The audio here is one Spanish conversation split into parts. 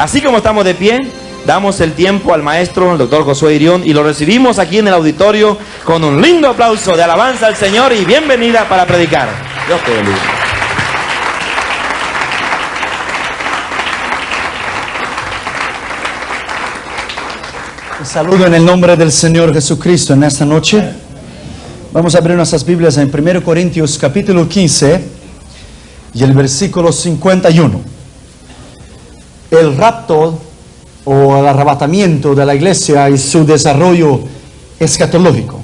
Así como estamos de pie, damos el tiempo al maestro, el doctor Josué Irión, y lo recibimos aquí en el auditorio con un lindo aplauso de alabanza al Señor y bienvenida para predicar. Dios te bendiga. Saludo en el nombre del Señor Jesucristo en esta noche. Vamos a abrir nuestras Biblias en 1 Corintios capítulo 15 y el versículo 51. El rapto o el arrebatamiento de la iglesia y su desarrollo escatológico.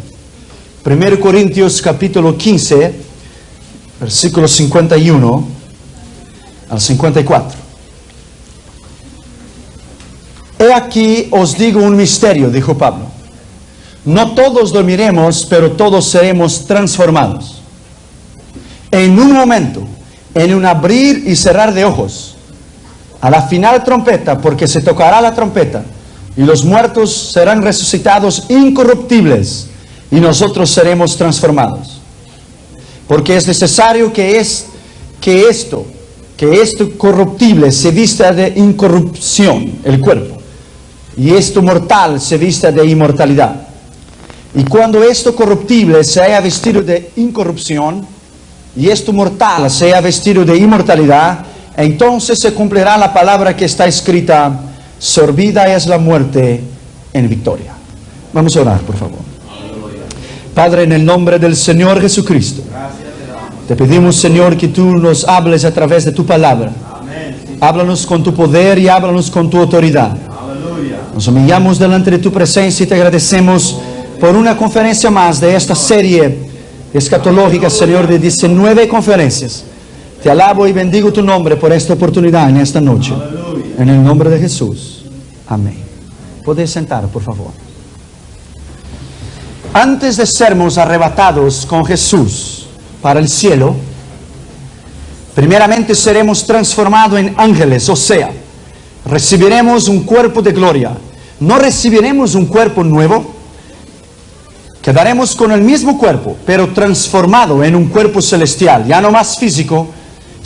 1 Corintios capítulo 15, versículo 51 al 54. He aquí os digo un misterio, dijo Pablo. No todos dormiremos, pero todos seremos transformados. En un momento, en un abrir y cerrar de ojos, a la final trompeta, porque se tocará la trompeta, y los muertos serán resucitados incorruptibles, y nosotros seremos transformados. Porque es necesario que esto corruptible se vista de incorrupción, el cuerpo, y esto mortal se vista de inmortalidad. Y cuando esto corruptible se haya vestido de incorrupción, y esto mortal se haya vestido de inmortalidad, entonces se cumplirá la palabra que está escrita: sorbida es la muerte en victoria. Vamos a orar, por favor. Padre, en el nombre del Señor Jesucristo, te pedimos, Señor, que tú nos hables a través de tu palabra. Háblanos con tu poder y háblanos con tu autoridad. Nos humillamos delante de tu presencia y te agradecemos por una conferencia más de esta serie escatológica, Señor, de 19 conferencias. Te alabo y bendigo tu nombre por esta oportunidad en esta noche. En el nombre de Jesús. Amén. Podéis sentar, por favor. Antes de sermos arrebatados con Jesús para el cielo, primeramente seremos transformados en ángeles, o sea, recibiremos un cuerpo de gloria. No recibiremos un cuerpo nuevo. Quedaremos con el mismo cuerpo, pero transformado en un cuerpo celestial, ya no más físico,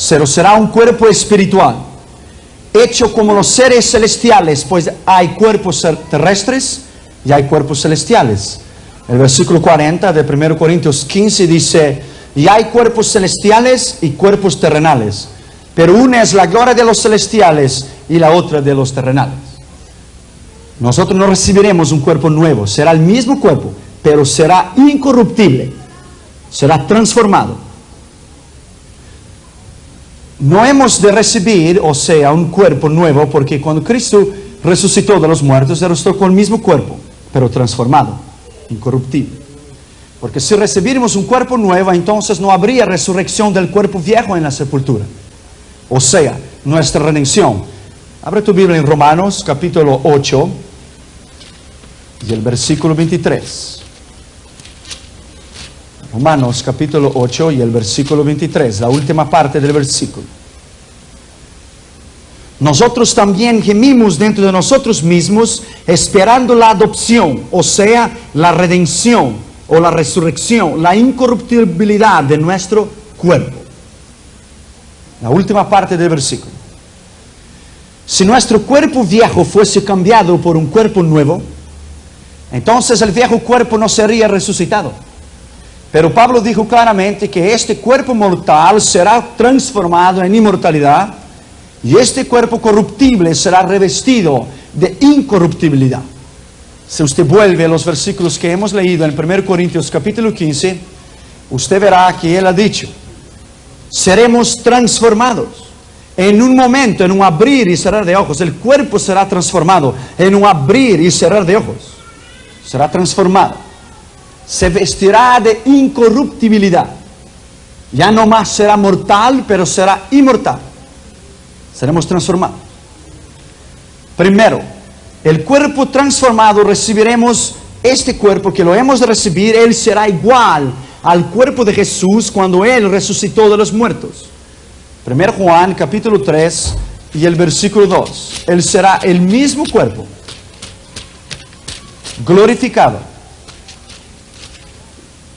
pero será un cuerpo espiritual, hecho como los seres celestiales, pues hay cuerpos terrestres y hay cuerpos celestiales. El versículo 40 de 1 Corintios 15 dice: y hay cuerpos celestiales y cuerpos terrenales, pero una es la gloria de los celestiales y la otra de los terrenales. Nosotros no recibiremos un cuerpo nuevo, será el mismo cuerpo, pero será incorruptible, será transformado. No hemos de recibir, o sea, un cuerpo nuevo, porque cuando Cristo resucitó de los muertos, resucitó con el mismo cuerpo, pero transformado, incorruptible. Porque si recibiremos un cuerpo nuevo, entonces no habría resurrección del cuerpo viejo en la sepultura. O sea, nuestra redención. Abre tu Biblia en Romanos capítulo 8 y el versículo 23. Romanos capítulo 8 y el versículo 23, la última parte del versículo. Nosotros también gemimos dentro de nosotros mismos, esperando la adopción, o sea, la redención o la resurrección, la incorruptibilidad de nuestro cuerpo. La última parte del versículo. Si nuestro cuerpo viejo fuese cambiado por un cuerpo nuevo, entonces el viejo cuerpo no sería resucitado. Pero Pablo dijo claramente que este cuerpo mortal será transformado en inmortalidad y este cuerpo corruptible será revestido de incorruptibilidad. Si usted vuelve a los versículos que hemos leído en 1 Corintios capítulo 15, usted verá que él ha dicho: seremos transformados en un momento, en un abrir y cerrar de ojos. El cuerpo será transformado en un abrir y cerrar de ojos. Será transformado. Se vestirá de incorruptibilidad. Ya no más será mortal, pero será inmortal. Seremos transformados. Primero, el cuerpo transformado recibiremos este cuerpo que lo hemos de recibir. Él será igual al cuerpo de Jesús cuando Él resucitó de los muertos. 1 Juan capítulo 3 y el versículo 2. Él será el mismo cuerpo, glorificado.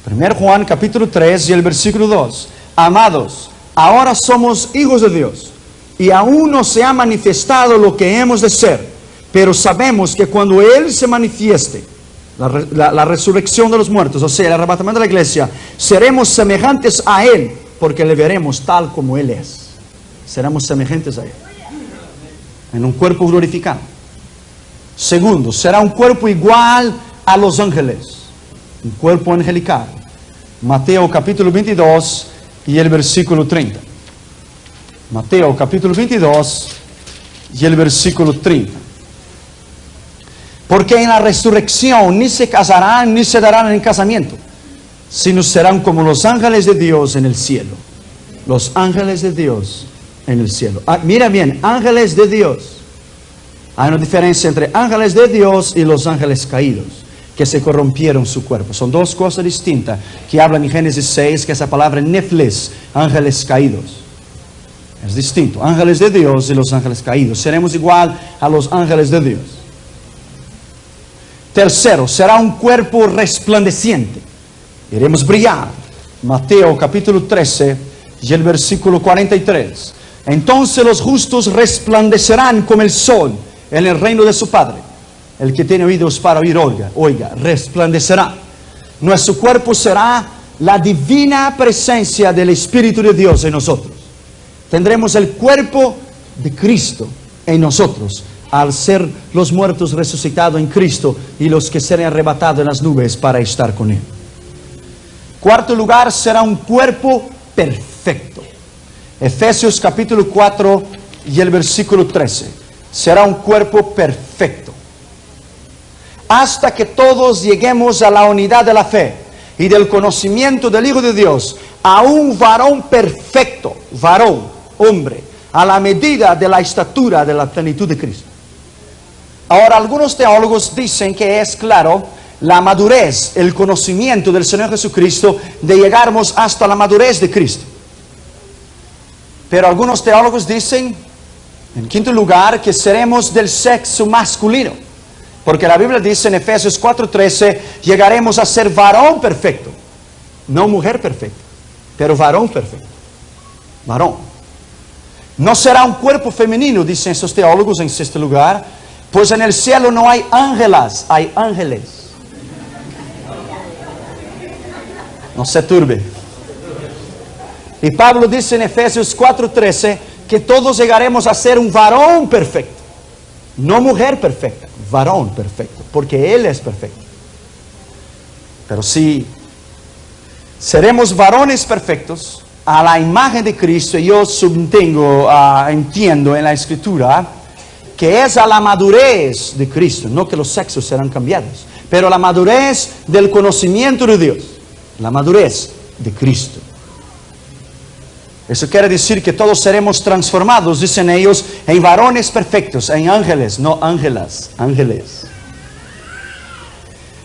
1 Juan capítulo 3 y el versículo 2. Amados, ahora somos hijos de Dios, y aún no se ha manifestado lo que hemos de ser, pero sabemos que cuando Él se manifieste, la resurrección de los muertos, o sea, el arrebatamiento de la iglesia, seremos semejantes a Él, porque le veremos tal como Él es. Seremos semejantes a Él, en un cuerpo glorificado. Segundo, será un cuerpo igual a los ángeles, un cuerpo angelical. Mateo capítulo 22 y el versículo 30. Mateo capítulo 22 y el versículo 30. Porque en la resurrección ni se casarán ni se darán en casamiento, sino serán como los ángeles de Dios en el cielo. Los ángeles de Dios en el cielo. Mira bien, ángeles de Dios. Hay una diferencia entre ángeles de Dios y los ángeles caídos, que se corrompieron su cuerpo. Son dos cosas distintas que hablan en Génesis 6, que esa palabra nefles, ángeles caídos. Es distinto, ángeles de Dios y los ángeles caídos. Seremos igual a los ángeles de Dios. Tercero, será un cuerpo resplandeciente. Iremos brillar. Mateo capítulo 13 y el versículo 43. Entonces los justos resplandecerán como el sol en el reino de su Padre. El que tiene oídos para oír, oiga, resplandecerá. Nuestro cuerpo será la divina presencia del Espíritu de Dios en nosotros. Tendremos el cuerpo de Cristo en nosotros, al ser los muertos resucitados en Cristo y los que serán arrebatados en las nubes para estar con Él. Cuarto lugar, será un cuerpo perfecto. Efesios capítulo 4 y el versículo 13. Será un cuerpo perfecto. Hasta que todos lleguemos a la unidad de la fe y del conocimiento del Hijo de Dios, a un varón perfecto, varón, hombre, a la medida de la estatura de la plenitud de Cristo. Ahora, algunos teólogos dicen que es claro la madurez, el conocimiento del Señor Jesucristo, de llegarnos hasta la madurez de Cristo. Pero algunos teólogos dicen, en quinto lugar, que seremos del sexo masculino. Porque la Biblia dice en Efesios 4:13, llegaremos a ser varón perfecto. No mujer perfecta, pero varón perfecto. Varón. No será un cuerpo femenino, dicen esos teólogos en sexto lugar, pues en el cielo no hay ángelas, hay ángeles. No se turbe. Y Pablo dice en Efesios 4:13 que todos llegaremos a ser un varón perfecto. No mujer perfecta, varón perfecto, porque Él es perfecto. Pero si seremos varones perfectos a la imagen de Cristo, yo entiendo en la Escritura que es a la madurez de Cristo, no que los sexos serán cambiados, pero la madurez del conocimiento de Dios, la madurez de Cristo. Eso quiere decir que todos seremos transformados, dicen ellos, en varones perfectos, en ángeles, no ángelas, ángeles.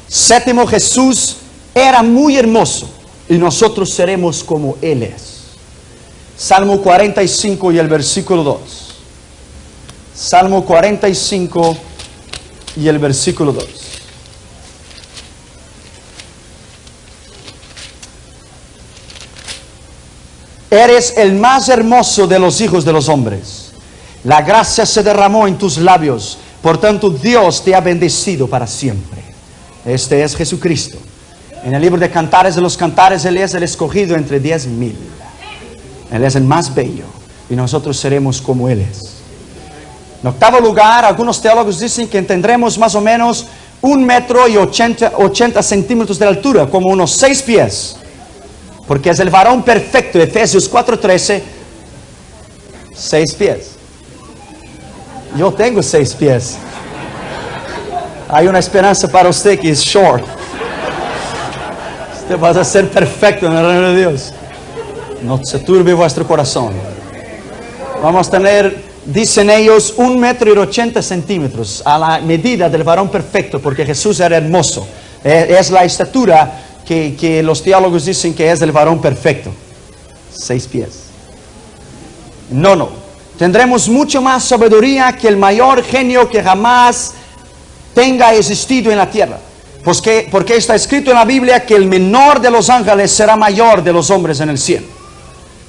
Séptimo, Jesús era muy hermoso y nosotros seremos como Él es. Salmo 45 y el versículo 2. Salmo 45 y el versículo 2. Eres el más hermoso de los hijos de los hombres. La gracia se derramó en tus labios. Por tanto, Dios te ha bendecido para siempre. Este es Jesucristo. En el libro de Cantares de los Cantares, Él es el escogido entre 10,000. Él es el más bello. Y nosotros seremos como Él es. En octavo lugar, algunos teólogos dicen que tendremos más o menos 1,80 m de altura, como unos 6 pies. Porque es el varón perfecto, Efesios 4:13, 6 pies. Yo tengo 6 pies. Hay una esperanza para usted que es short. Usted va a ser perfecto en el reino de Dios. No se turbe vuestro corazón. Vamos a tener, dicen ellos, 1,80 m a la medida del varón perfecto, porque Jesús era hermoso. Es la estatura que los teólogos dicen que es el varón perfecto. 6 pies. No. Tendremos mucho más sabiduría que el mayor genio que jamás tenga existido en la tierra. Porque está escrito en la Biblia que el menor de los ángeles será mayor de los hombres en el cielo.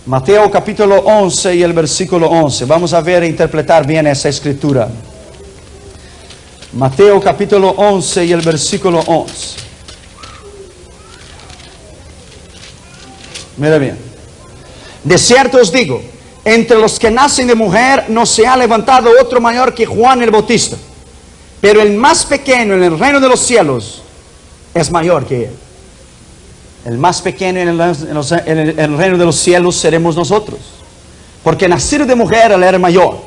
Mateo capítulo 11 y el versículo 11. Vamos a ver e interpretar bien esa escritura. Mateo capítulo 11 y el versículo 11. Mira bien. De cierto os digo, entre los que nacen de mujer no se ha levantado otro mayor que Juan el Bautista. Pero el más pequeño en el reino de los cielos es mayor que él. El más pequeño en el reino de los cielos seremos nosotros. Porque nacido de mujer, él era mayor.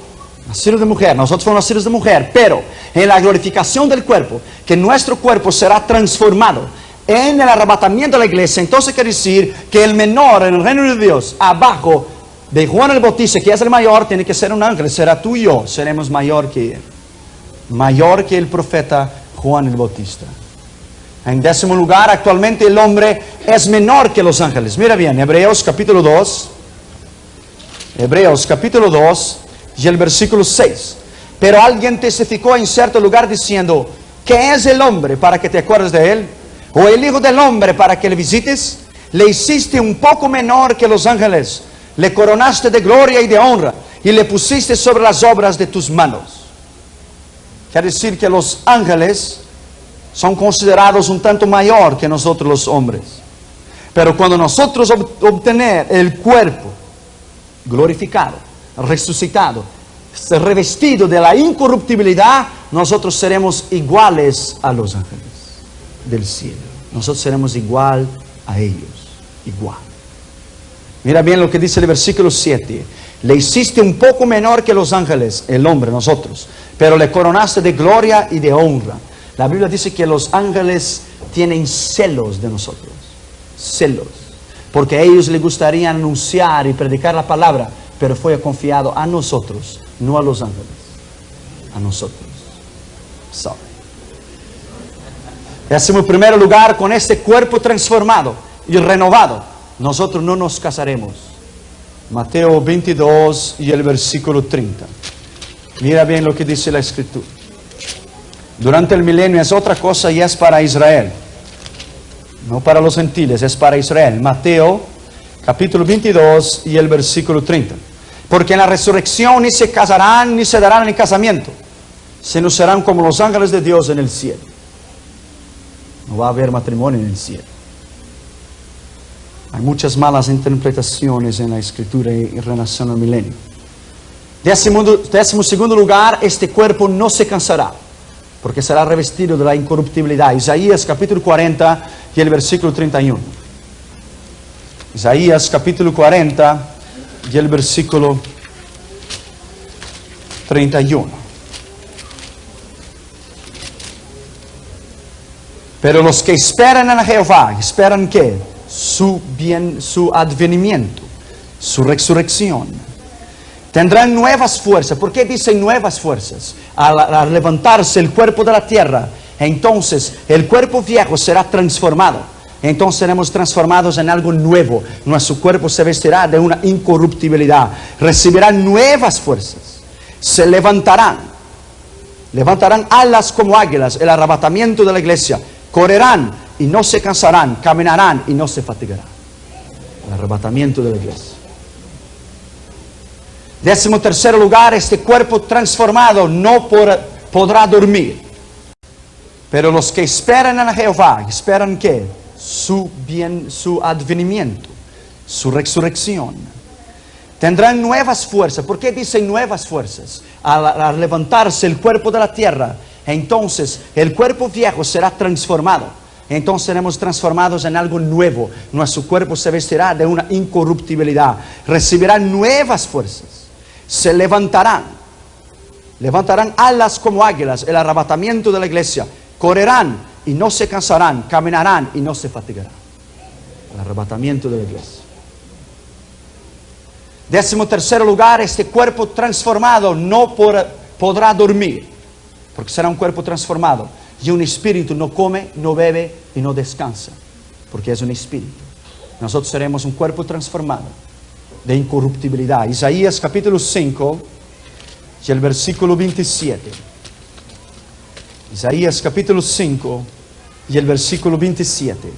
Nacido de mujer, nosotros somos nacidos de mujer. Pero en la glorificación del cuerpo, que nuestro cuerpo será transformado en el arrebatamiento de la iglesia. Entonces quiere decir que el menor en el reino de Dios, abajo de Juan el Bautista, que es el mayor, tiene que ser un ángel. Será tú y yo, seremos mayor que él. Mayor que el profeta Juan el Bautista. En décimo lugar, actualmente el hombre es menor que los ángeles. Mira bien, Hebreos capítulo 2. Hebreos capítulo 2 y el versículo 6. Pero alguien testificó en cierto lugar diciendo, ¿qué es el hombre para que te acuerdes de él? ¿O el hijo del hombre para que le visites? Le hiciste un poco menor que los ángeles. Le coronaste de gloria y de honra. Y le pusiste sobre las obras de tus manos. Quiere decir que los ángeles son considerados un tanto mayor que nosotros los hombres. Pero cuando nosotros obtener el cuerpo glorificado, resucitado, revestido de la incorruptibilidad, nosotros seremos iguales a los ángeles del cielo. Nosotros seremos igual a ellos. Igual. Mira bien lo que dice el versículo 7. Le hiciste un poco menor que los ángeles, el hombre, nosotros, pero le coronaste de gloria y de honra. La Biblia dice que los ángeles tienen celos de nosotros. Celos. Porque a ellos les gustaría anunciar y predicar la palabra, pero fue confiado a nosotros, no a los ángeles. A nosotros. Sorry. Décimo primer lugar, con este cuerpo transformado y renovado, nosotros no nos casaremos. Mateo 22 y el versículo 30. Mira bien lo que dice la escritura. Durante el milenio es otra cosa y es para Israel. No para los gentiles, es para Israel. Mateo capítulo 22 y el versículo 30. Porque en la resurrección ni se casarán ni se darán en casamiento, sino serán como los ángeles de Dios en el cielo. No va a haber matrimonio en el cielo. Hay muchas malas interpretaciones en la escritura en relación al milenio. Décimo segundo lugar, este cuerpo no se cansará, porque será revestido de la incorruptibilidad. Isaías capítulo 40 y el versículo 31. Isaías capítulo 40 y el versículo 31. Pero los que esperan en Jehová, ¿esperan qué? Su advenimiento, su resurrección. Tendrán nuevas fuerzas. ¿Por qué dicen nuevas fuerzas? Al levantarse el cuerpo de la tierra, entonces el cuerpo viejo será transformado. Entonces seremos transformados en algo nuevo. Nuestro cuerpo se vestirá de una incorruptibilidad. Recibirán nuevas fuerzas. Se levantarán. Levantarán alas como águilas. El arrebatamiento de la iglesia. Correrán y no se cansarán. Caminarán y no se fatigarán. El arrebatamiento de la iglesia. Décimo tercer lugar, este cuerpo transformado no podrá dormir. Pero los que esperan en Jehová, ¿esperan qué? Su advenimiento, su resurrección. Tendrán nuevas fuerzas. ¿Por qué dicen nuevas fuerzas? Al levantarse el cuerpo de la tierra, entonces el cuerpo viejo será transformado. Entonces seremos transformados en algo nuevo. Nuestro cuerpo se vestirá de una incorruptibilidad. Recibirán nuevas fuerzas. Se levantarán. Levantarán alas como águilas. El arrebatamiento de la iglesia. Correrán y no se cansarán. Caminarán y no se fatigarán. El arrebatamiento de la iglesia. Décimo tercer lugar, este cuerpo transformado no podrá dormir. Porque será un cuerpo transformado. Y un espíritu no come, no bebe y no descansa. Porque es un espíritu. Nosotros seremos un cuerpo transformado. De incorruptibilidad. Isaías capítulo 5 y el versículo 27. Isaías capítulo 5 y el versículo 27.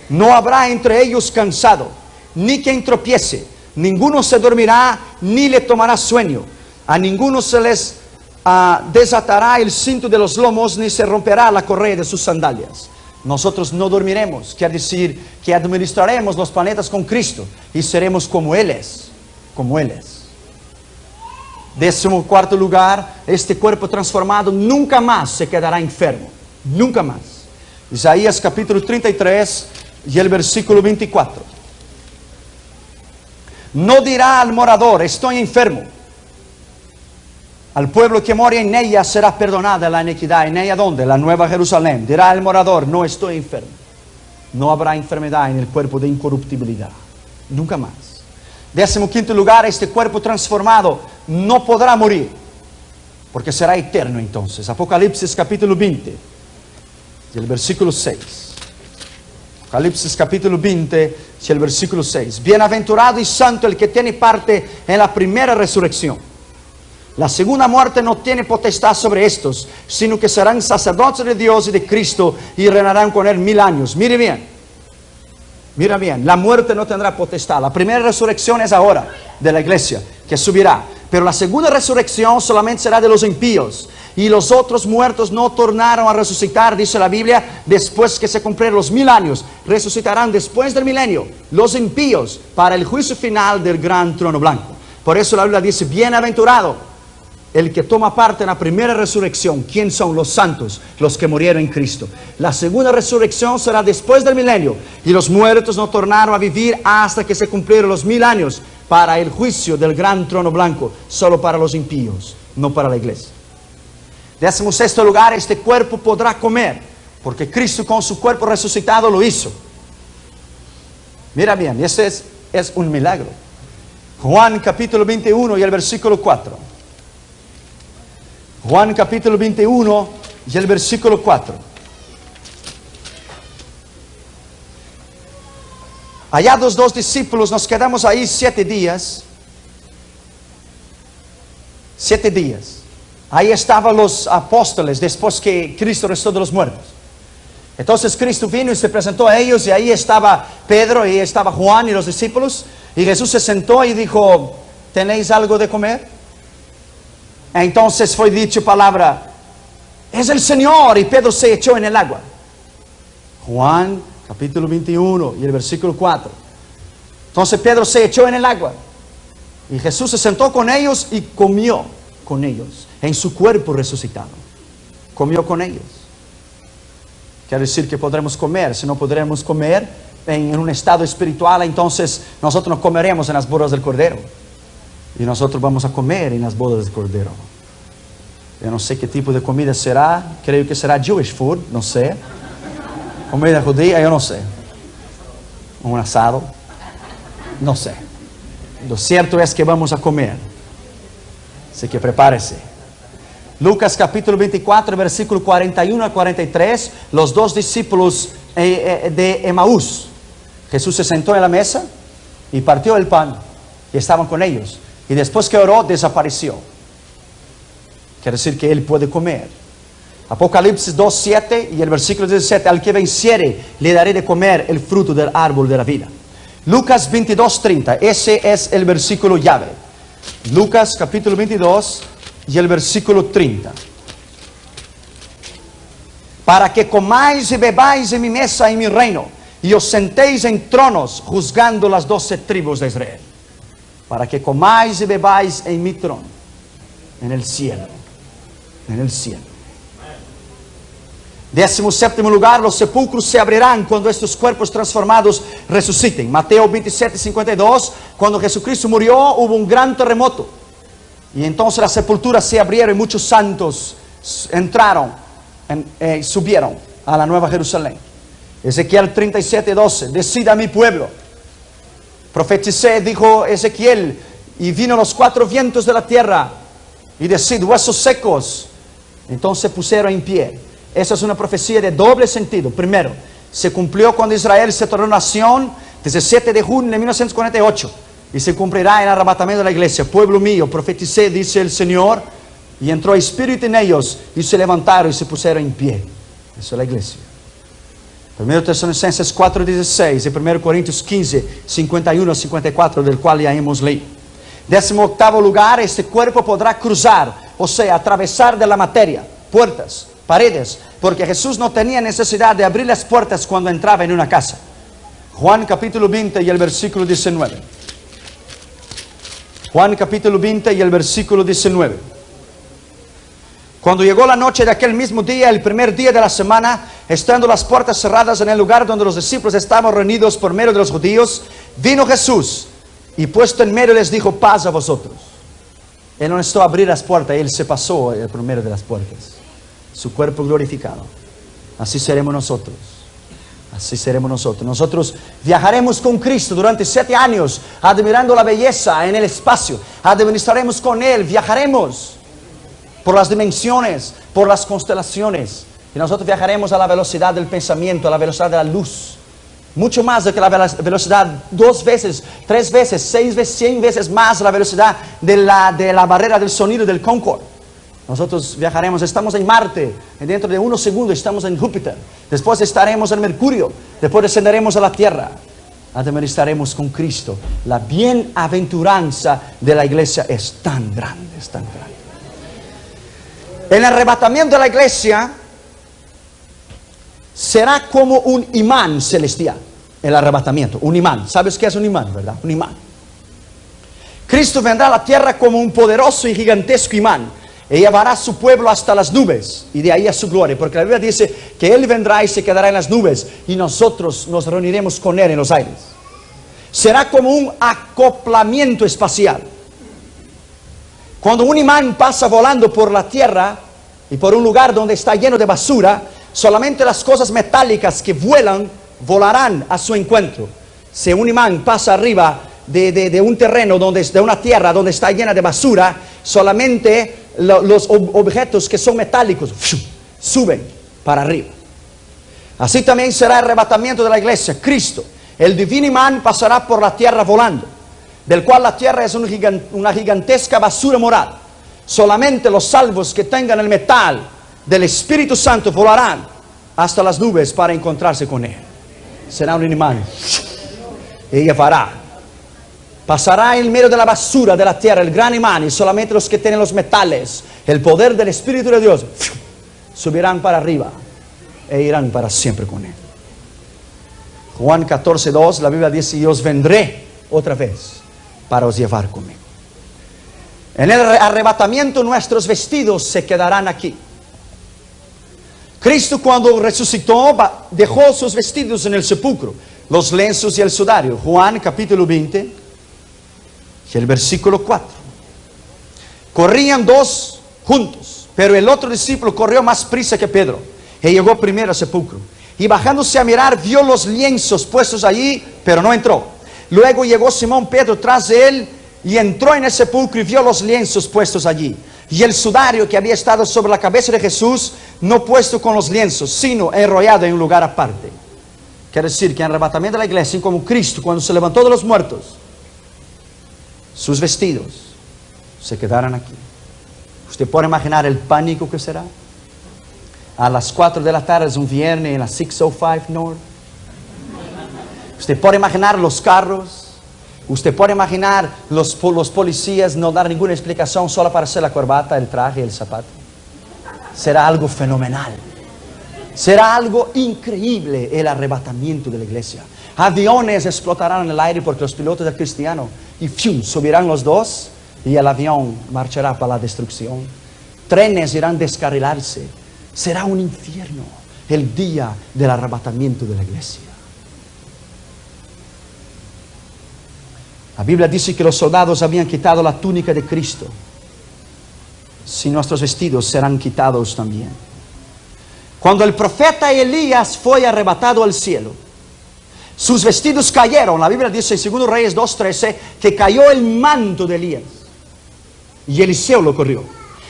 No habrá entre ellos cansado, ni quien tropiece. Ninguno se dormirá, ni le tomará sueño. A ninguno se les desatará el cinto de los lomos, ni se romperá la correa de sus sandalias. Nosotros no dormiremos, quiere decir que administraremos los planetas con Cristo y seremos como Él es, como Él es. 14º lugar, este cuerpo transformado nunca más se quedará enfermo, nunca más. Isaías capítulo 33 y el versículo 24. No dirá al morador, estoy enfermo. Al pueblo que mora en ella será perdonada la iniquidad. ¿En ella dónde? La Nueva Jerusalén. Dirá el morador, no estoy enfermo. No habrá enfermedad en el cuerpo de incorruptibilidad. Nunca más. 15º lugar, este cuerpo transformado no podrá morir, porque será eterno entonces. Apocalipsis capítulo 20, y el versículo 6. Apocalipsis capítulo 20, y el versículo 6. Bienaventurado y santo el que tiene parte en la primera resurrección. La segunda muerte no tiene potestad sobre estos, sino que serán sacerdotes de Dios y de Cristo y reinarán con Él 1000 años. Mire bien. Mira bien, la muerte no tendrá potestad. La primera resurrección es ahora de la iglesia, que subirá. Pero la segunda resurrección solamente será de los impíos. Y los otros muertos no tornaron a resucitar, dice la Biblia, después que se cumplieron los 1000 años. Resucitarán después del milenio los impíos para el juicio final del gran trono blanco. Por eso la Biblia dice, bienaventurado el que toma parte en la primera resurrección. ¿Quién son? Los santos, los que murieron en Cristo. La segunda resurrección será después del milenio. Y los muertos no tornaron a vivir hasta que se cumplieron los 1000 años para el juicio del gran trono blanco. Solo para los impíos, no para la iglesia. 16º lugar, este cuerpo podrá comer, porque Cristo con su cuerpo resucitado lo hizo. Mira bien, ese es un milagro. Juan capítulo 21 y el versículo 4. Juan capítulo 21 y el versículo 4. Hallados 2 discípulos, nos quedamos ahí 7 días. 7 días. Ahí estaban los apóstoles después que Cristo resucitó de los muertos. Entonces Cristo vino y se presentó a ellos, y ahí estaba Pedro y estaba Juan y los discípulos. Y Jesús se sentó y dijo, ¿tenéis algo de comer? Entonces fue dicho palabra, es el Señor, y Pedro se echó en el agua. Juan capítulo 21 y el versículo 4. Entonces Pedro se echó en el agua, y Jesús se sentó con ellos y comió con ellos, en su cuerpo resucitado. Comió con ellos. Quiere decir que podremos comer. Si no podremos comer en un estado espiritual, entonces nosotros no comeremos en las bodas del Cordero. Y nosotros vamos a comer en las bodas del Cordero. Yo no sé qué tipo de comida será. Creo que será Jewish food, no sé. Comida judía, yo no sé. Un asado, no sé. Lo cierto es que vamos a comer. Así que prepárese. Lucas capítulo 24, versículo 41 a 43. Los 2 discípulos de Emaús. Jesús se sentó en la mesa y partió el pan. Y estaban con ellos. Y después que oró, desapareció. Quiere decir que Él puede comer. Apocalipsis 2:7 y el versículo 17. Al que venciere, le daré de comer el fruto del árbol de la vida. Lucas 22:30. Ese es el versículo llave. Lucas capítulo 22 y el versículo 30. Para que comáis y bebáis en mi mesa en mi reino, y os sentéis en tronos, juzgando las 12 tribus de Israel. Para que comáis y bebáis en mi trono, en el cielo, en el cielo. 17º lugar, los sepulcros se abrirán cuando estos cuerpos transformados resuciten. Mateo 27:52, cuando Jesucristo murió, hubo un gran terremoto. Y entonces las sepulturas se abrieron y muchos santos entraron, subieron a la Nueva Jerusalén. Ezequiel 37:12, decid a mi pueblo. Profeticé, dijo Ezequiel, y vino los 4 vientos de la tierra, y decid, huesos secos. Entonces se pusieron en pie. Esa es una profecía de doble sentido. Primero, se cumplió cuando Israel se tornó nación, 17 de junio de 1948, y se cumplirá en el arrebatamiento de la iglesia. Pueblo mío, profeticé, dice el Señor, y entró espíritu en ellos, y se levantaron y se pusieron en pie. Eso es la iglesia. 1 Tesalonicenses 4:16 y 1 Corintios 15, 51 a 54, del cual ya hemos leído. 18º lugar, este cuerpo podrá cruzar, o sea, atravesar de la materia, puertas, paredes, porque Jesús no tenía necesidad de abrir las puertas cuando entraba en una casa. Juan capítulo 20 y el versículo 19. Juan capítulo 20 y el versículo 19. Cuando llegó la noche de aquel mismo día, el primer día de la semana, estando las puertas cerradas en el lugar donde los discípulos estaban reunidos por medio de los judíos, vino Jesús y puesto en medio les dijo: paz a vosotros. Él no necesitó abrir las puertas, Él se pasó por medio de las puertas. Su cuerpo glorificado. Así seremos nosotros. Así seremos nosotros. Nosotros viajaremos con Cristo durante 7 años, admirando la belleza en el espacio. Administraremos con Él, viajaremos por las dimensiones, por las constelaciones. Y nosotros viajaremos a la velocidad del pensamiento, a la velocidad de la luz. Mucho más de que la velocidad, 2 veces, 3 veces, 6 veces, 100 veces más la velocidad de la barrera del sonido del Concorde. Nosotros viajaremos, estamos en Marte, y dentro de unos segundos estamos en Júpiter. Después estaremos en Mercurio, después descenderemos a la Tierra. Administraremos con Cristo. La bienaventuranza de la iglesia es tan grande, es tan grande. El arrebatamiento de la iglesia será como un imán celestial. El arrebatamiento, un imán. ¿Sabes qué es un imán, verdad? Un imán. Cristo vendrá a la tierra como un poderoso y gigantesco imán y llevará a su pueblo hasta las nubes y de ahí a su gloria, porque la Biblia dice que Él vendrá y se quedará en las nubes y nosotros nos reuniremos con Él en los aires. Será como un acoplamiento espacial. Cuando un imán pasa volando por la tierra y por un lugar donde está lleno de basura, solamente las cosas metálicas que vuelan, volarán a su encuentro. Si un imán pasa arriba de un terreno, de una tierra donde está llena de basura, solamente los objetos que son metálicos suben para arriba. Así también será el arrebatamiento de la iglesia. Cristo, el divino imán, pasará por la tierra volando, del cual la tierra es una gigantesca basura moral. Solamente los salvos que tengan el metal del Espíritu Santo volarán hasta las nubes para encontrarse con Él. Será un imán y llevará. Pasará en medio de la basura de la tierra el gran imán, y solamente los que tienen los metales, el poder del Espíritu de Dios, subirán para arriba e irán para siempre con Él. Juan 14:2, la Biblia dice: y os vendré otra vez para os llevar conmigo. En el arrebatamiento nuestros vestidos se quedarán aquí. Cristo, cuando resucitó, dejó sus vestidos en el sepulcro, los lienzos y el sudario. Juan capítulo 20 y el versículo 4. Corrían 2 juntos, pero el otro discípulo corrió más prisa que Pedro y llegó primero al sepulcro. Y bajándose a mirar, vio los lienzos puestos allí, pero no entró. Luego llegó Simón Pedro tras de él y entró en el sepulcro y vio los lienzos puestos allí. Y el sudario que había estado sobre la cabeza de Jesús, no puesto con los lienzos, sino enrollado en un lugar aparte. Quiere decir que en el arrebatamiento de la iglesia, como Cristo, cuando se levantó de los muertos, sus vestidos se quedaron aquí. ¿Usted puede imaginar el pánico que será? A las 4 de la tarde, es un viernes, en la 605 North. Usted puede imaginar los carros. Usted puede imaginar los policías no dar ninguna explicación, solo para hacer la corbata, el traje y el zapato. Será algo fenomenal. Será algo increíble el arrebatamiento de la iglesia. Aviones explotarán en el aire porque los pilotos del cristiano y subirán los dos y el avión marchará para la destrucción. Trenes irán a descarrilarse. Será un infierno el día del arrebatamiento de la iglesia. La Biblia dice que los soldados habían quitado la túnica de Cristo. Si nuestros vestidos serán quitados también. Cuando el profeta Elías fue arrebatado al cielo, sus vestidos cayeron. La Biblia dice en 2 Reyes 2:13 que cayó el manto de Elías y Eliseo lo corrió.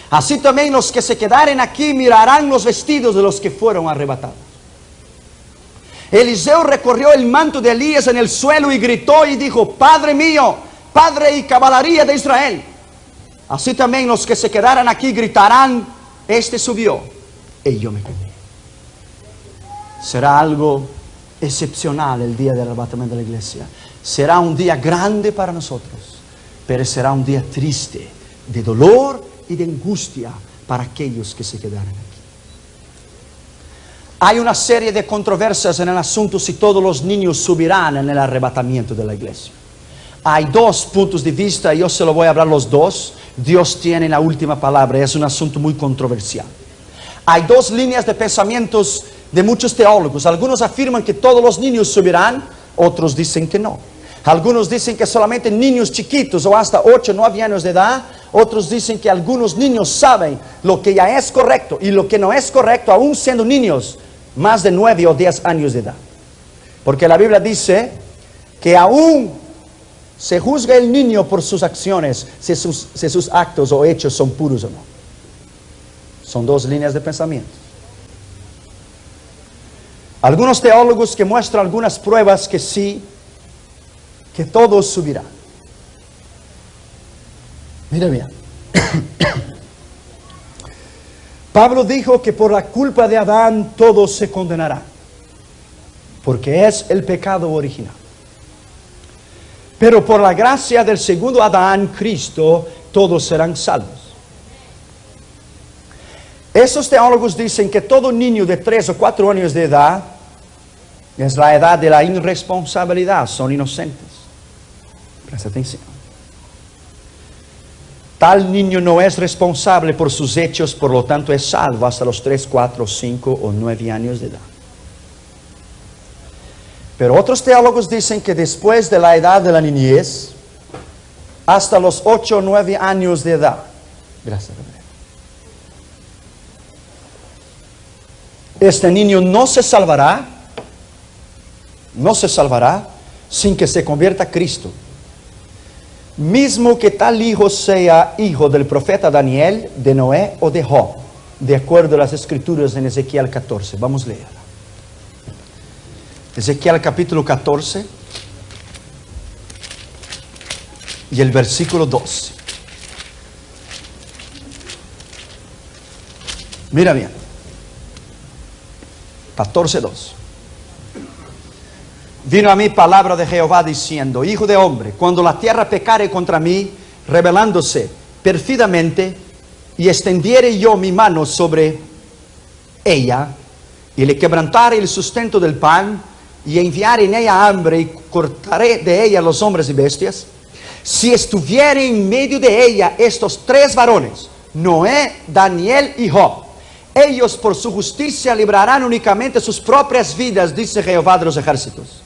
Así también los que se quedaren aquí mirarán los vestidos de los que fueron arrebatados. Eliseo recorrió el manto de Elías en el suelo y gritó y dijo: Padre mío, Padre y caballería de Israel. Así también los que se quedaran aquí gritarán: este subió y yo me quedé. Será algo excepcional el día del arrebatamiento de la iglesia. Será un día grande para nosotros, pero será un día triste, de dolor y de angustia para aquellos que se quedaron aquí. Hay una serie de controversias en el asunto si todos los niños subirán en el arrebatamiento de la iglesia. Hay dos puntos de vista, yo se lo voy a hablar los dos. Dios tiene la última palabra, es un asunto muy controversial. Hay dos líneas de pensamientos de muchos teólogos. Algunos afirman que todos los niños subirán, otros dicen que no. Algunos dicen que solamente niños chiquitos o hasta 8 o 9 años de edad. Otros dicen que algunos niños saben lo que ya es correcto y lo que no es correcto, aún siendo niños más de 9 o 10 años de edad. Porque la Biblia dice que aún se juzga el niño por sus acciones, si sus actos o hechos son puros o no. Son dos líneas de pensamiento. Algunos teólogos que muestran algunas pruebas que sí, que todos subirán. Mira bien. Pablo dijo que por la culpa de Adán todos se condenarán, porque es el pecado original. Pero por la gracia del segundo Adán, Cristo, todos serán salvos. Esos teólogos dicen que todo niño de 3 o 4 años de edad es la edad de la irresponsabilidad, son inocentes. Presta atención. Tal niño no es responsable por sus hechos, por lo tanto es salvo hasta los 3, 4, 5 o 9 años de edad. Pero otros teólogos dicen que después de la edad de la niñez, hasta los 8 o 9 años de edad, gracias, este niño no se salvará sin que se convierta a Cristo. Mismo que tal hijo sea hijo del profeta Daniel, de Noé o de Job, de acuerdo a las escrituras en Ezequiel 14. Vamos a leer. Ezequiel capítulo 14 y el versículo 12. Mira bien. 14:2. Vino a mí palabra de Jehová diciendo: Hijo de hombre, cuando la tierra pecare contra mí, rebelándose pérfidamente, y extendiere yo mi mano sobre ella, y le quebrantare el sustento del pan, y enviaré en ella hambre, y cortaré de ella los hombres y bestias, si estuviere en medio de ella estos 3 varones, Noé, Daniel y Job, ellos por su justicia librarán únicamente sus propias vidas, dice Jehová de los ejércitos.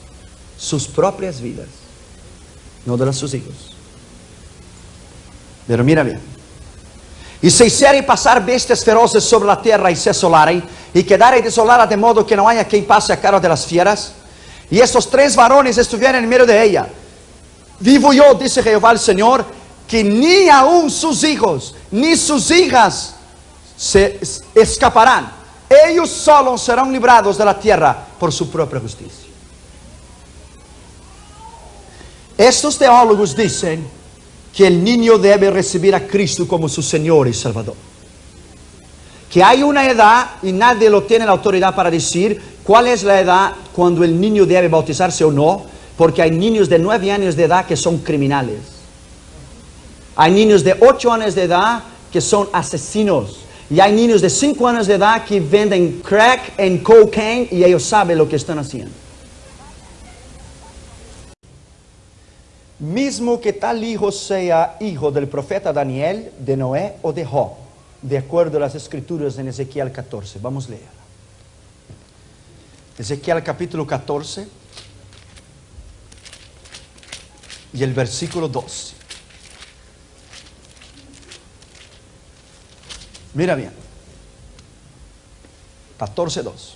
Sus propias vidas, no de las sus hijos. Pero mira bien. Y se hiciere pasar bestias feroces sobre la tierra y se asolare, y quedare desolada de modo que no haya quien pase a cargo de las fieras, y estos 3 varones estuvieran en medio de ella. Vivo yo, dice Jehová el Señor, que ni aún sus hijos, ni sus hijas se escaparán. Ellos solos serán librados de la tierra por su propia justicia. Estos teólogos dicen que el niño debe recibir a Cristo como su Señor y Salvador. Que hay una edad, y nadie lo tiene la autoridad para decir cuál es la edad cuando el niño debe bautizarse o no, porque hay niños de 9 años de edad que son criminales. Hay niños de 8 años de edad que son asesinos. Y hay niños de 5 años de edad que venden crack en cocaine y ellos saben lo que están haciendo. Mismo que tal hijo sea hijo del profeta Daniel, de Noé o de Job, de acuerdo a las escrituras en Ezequiel 14. Vamos a leer. Ezequiel capítulo 14 y el versículo 12. Mira bien. 14:2.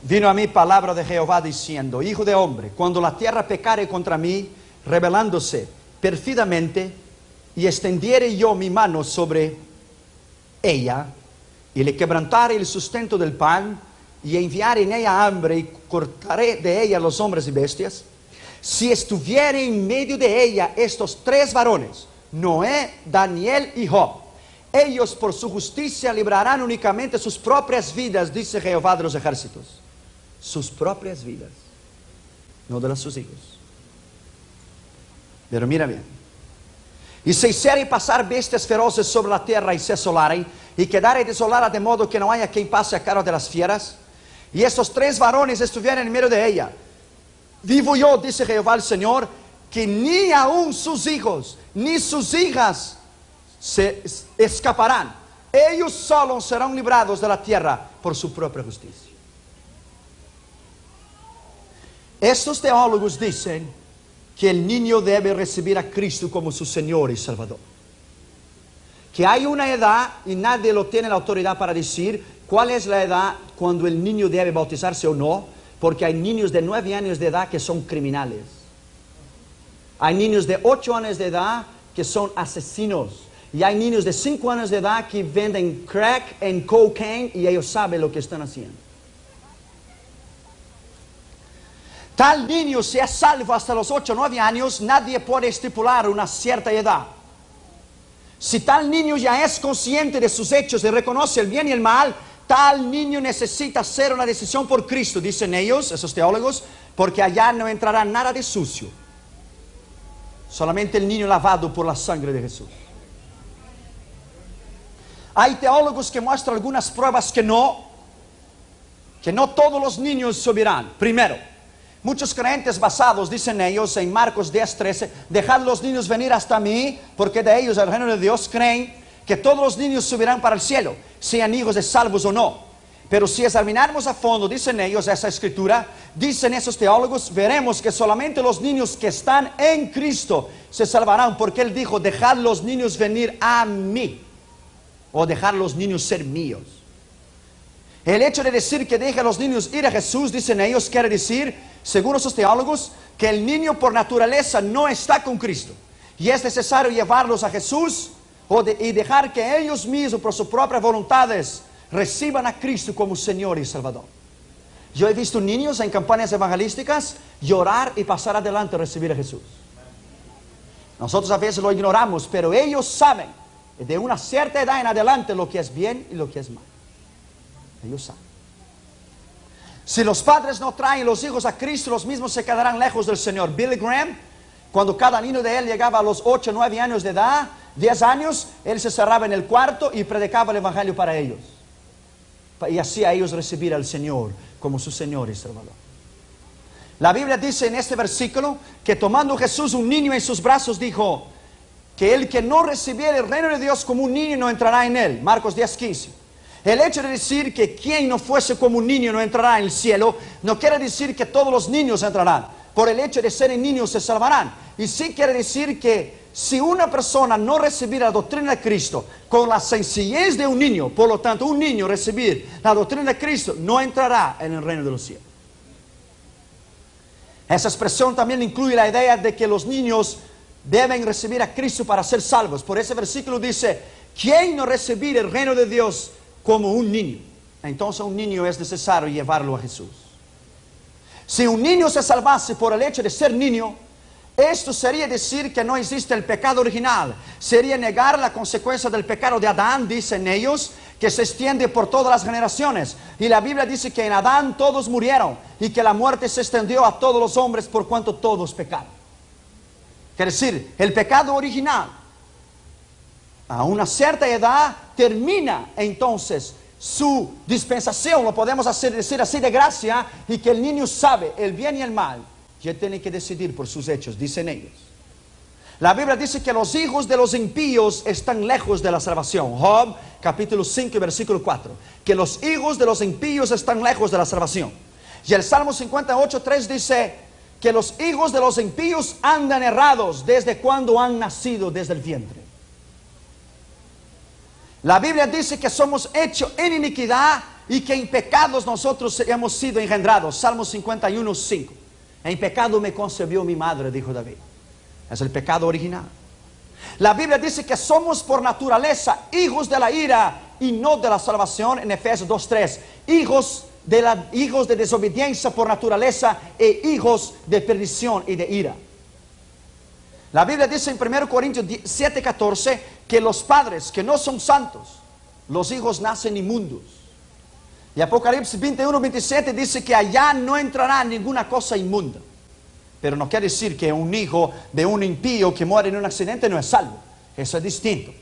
Vino a mí palabra de Jehová diciendo: Hijo de hombre, cuando la tierra pecare contra mí, rebelándose pérfidamente, y extendiere yo mi mano sobre ella, y le quebrantare el sustento del pan, y enviaré en ella hambre, y cortaré de ella los hombres y bestias, si estuviere en medio de ella estos 3 varones, Noé, Daniel y Job, ellos por su justicia librarán únicamente sus propias vidas, dice Jehová de los ejércitos. sus propias vidas, no de los sus hijos. Pero mira bien. Y se hiciere pasar bestias feroces sobre la tierra y se asolaren, y quedare desolada de modo que no haya quien pase a cargo de las fieras. Y estos 3 varones estuvieron en medio de ella. Vivo yo, dice Jehová el Señor, que ni aun sus hijos, ni sus hijas se escaparán. Ellos solos serán librados de la tierra por su propia justicia. Estos teólogos dicen que el niño debe recibir a Cristo como su Señor y Salvador. Que hay una edad, y nadie lo tiene la autoridad para decir cuál es la edad cuando el niño debe bautizarse o no, porque hay niños de 9 años de edad que son criminales. Hay niños de 8 años de edad que son asesinos. Y hay niños de 5 años de edad que venden crack y cocaine y ellos saben lo que están haciendo. Tal niño sea salvo hasta los 8 o 9 años, nadie puede estipular una cierta edad. Si tal niño ya es consciente de sus hechos y reconoce el bien y el mal, tal niño necesita hacer una decisión por Cristo, dicen ellos, esos teólogos, porque allá no entrará nada de sucio. Solamente el niño lavado por la sangre de Jesús. Hay teólogos que muestran algunas pruebas que no todos los niños subirán. Primero, muchos creyentes basados, dicen ellos, en Marcos 10:13, dejad los niños venir hasta mí, porque de ellos el reino de Dios, creen que todos los niños subirán para el cielo, sean hijos de salvos o no. Pero si examináramos a fondo, dicen ellos, esa escritura, dicen esos teólogos, veremos que solamente los niños que están en Cristo se salvarán, porque Él dijo, dejad los niños venir a mí, o dejar los niños ser míos. El hecho de decir que deja a los niños ir a Jesús, dicen ellos, quiere decir, según esos teólogos, que el niño por naturaleza no está con Cristo, y es necesario llevarlos a Jesús, y dejar que ellos mismos, por sus propias voluntades, reciban a Cristo como Señor y Salvador. Yo he visto niños en campañas evangelísticas llorar y pasar adelante a recibir a Jesús. Nosotros a veces lo ignoramos, pero ellos saben de una cierta edad en adelante lo que es bien y lo que es mal. Ellos saben. Si los padres no traen los hijos a Cristo, los mismos se quedarán lejos del Señor. Billy Graham, cuando cada niño de él llegaba a los 8 o 9 años de edad, 10 años, él se cerraba en el cuarto y predicaba el evangelio para ellos. Y hacía a ellos recibir al Señor como su Señor y Salvador. La Biblia dice en este versículo que tomando Jesús un niño en sus brazos dijo que el que no recibiera el reino de Dios como un niño no entrará en él. Marcos 10:15. El hecho de decir que quien no fuese como un niño no entrará en el cielo, no quiere decir que todos los niños entrarán. Por el hecho de ser niños se salvarán. Y sí quiere decir que si una persona no recibir la doctrina de Cristo con la sencillez de un niño, por lo tanto un niño recibir la doctrina de Cristo, no entrará en el reino de los cielos. Esa expresión también incluye la idea de que los niños deben recibir a Cristo para ser salvos. Por ese versículo dice, ¿quién no recibir el reino de Dios como un niño? Entonces un niño es necesario llevarlo a Jesús. Si un niño se salvase por el hecho de ser niño, esto sería decir que no existe el pecado original. Sería negar la consecuencia del pecado de Adán, dicen ellos, que se extiende por todas las generaciones. Y la Biblia dice que en Adán todos murieron y que la muerte se extendió a todos los hombres por cuanto todos pecaron. Quiere decir, el pecado original a una cierta edad termina entonces su dispensación, lo podemos decir así, de gracia, y que el niño sabe el bien y el mal. Ya tiene que decidir por sus hechos, dicen ellos. La Biblia dice que los hijos de los impíos están lejos de la salvación. Job, capítulo 5 y versículo 4. Que los hijos de los impíos están lejos de la salvación. Y el Salmo 58:3 dice que los hijos de los impíos andan errados desde cuando han nacido, desde el vientre. La Biblia dice que somos hechos en iniquidad y que en pecados nosotros hemos sido engendrados. Salmo 51:5. En pecado me concebió mi madre, dijo David. Es el pecado original. La Biblia dice que somos por naturaleza hijos de la ira y no de la salvación, en Efesios 2:3. Hijos de desobediencia por naturaleza e hijos de perdición y de ira. La Biblia dice en 1 Corintios 7:14 que los padres que no son santos, los hijos nacen inmundos. Y Apocalipsis 21, 27 dice que allá no entrará ninguna cosa inmunda. Pero no quiere decir que un hijo de un impío que muere en un accidente no es salvo. Eso es distinto.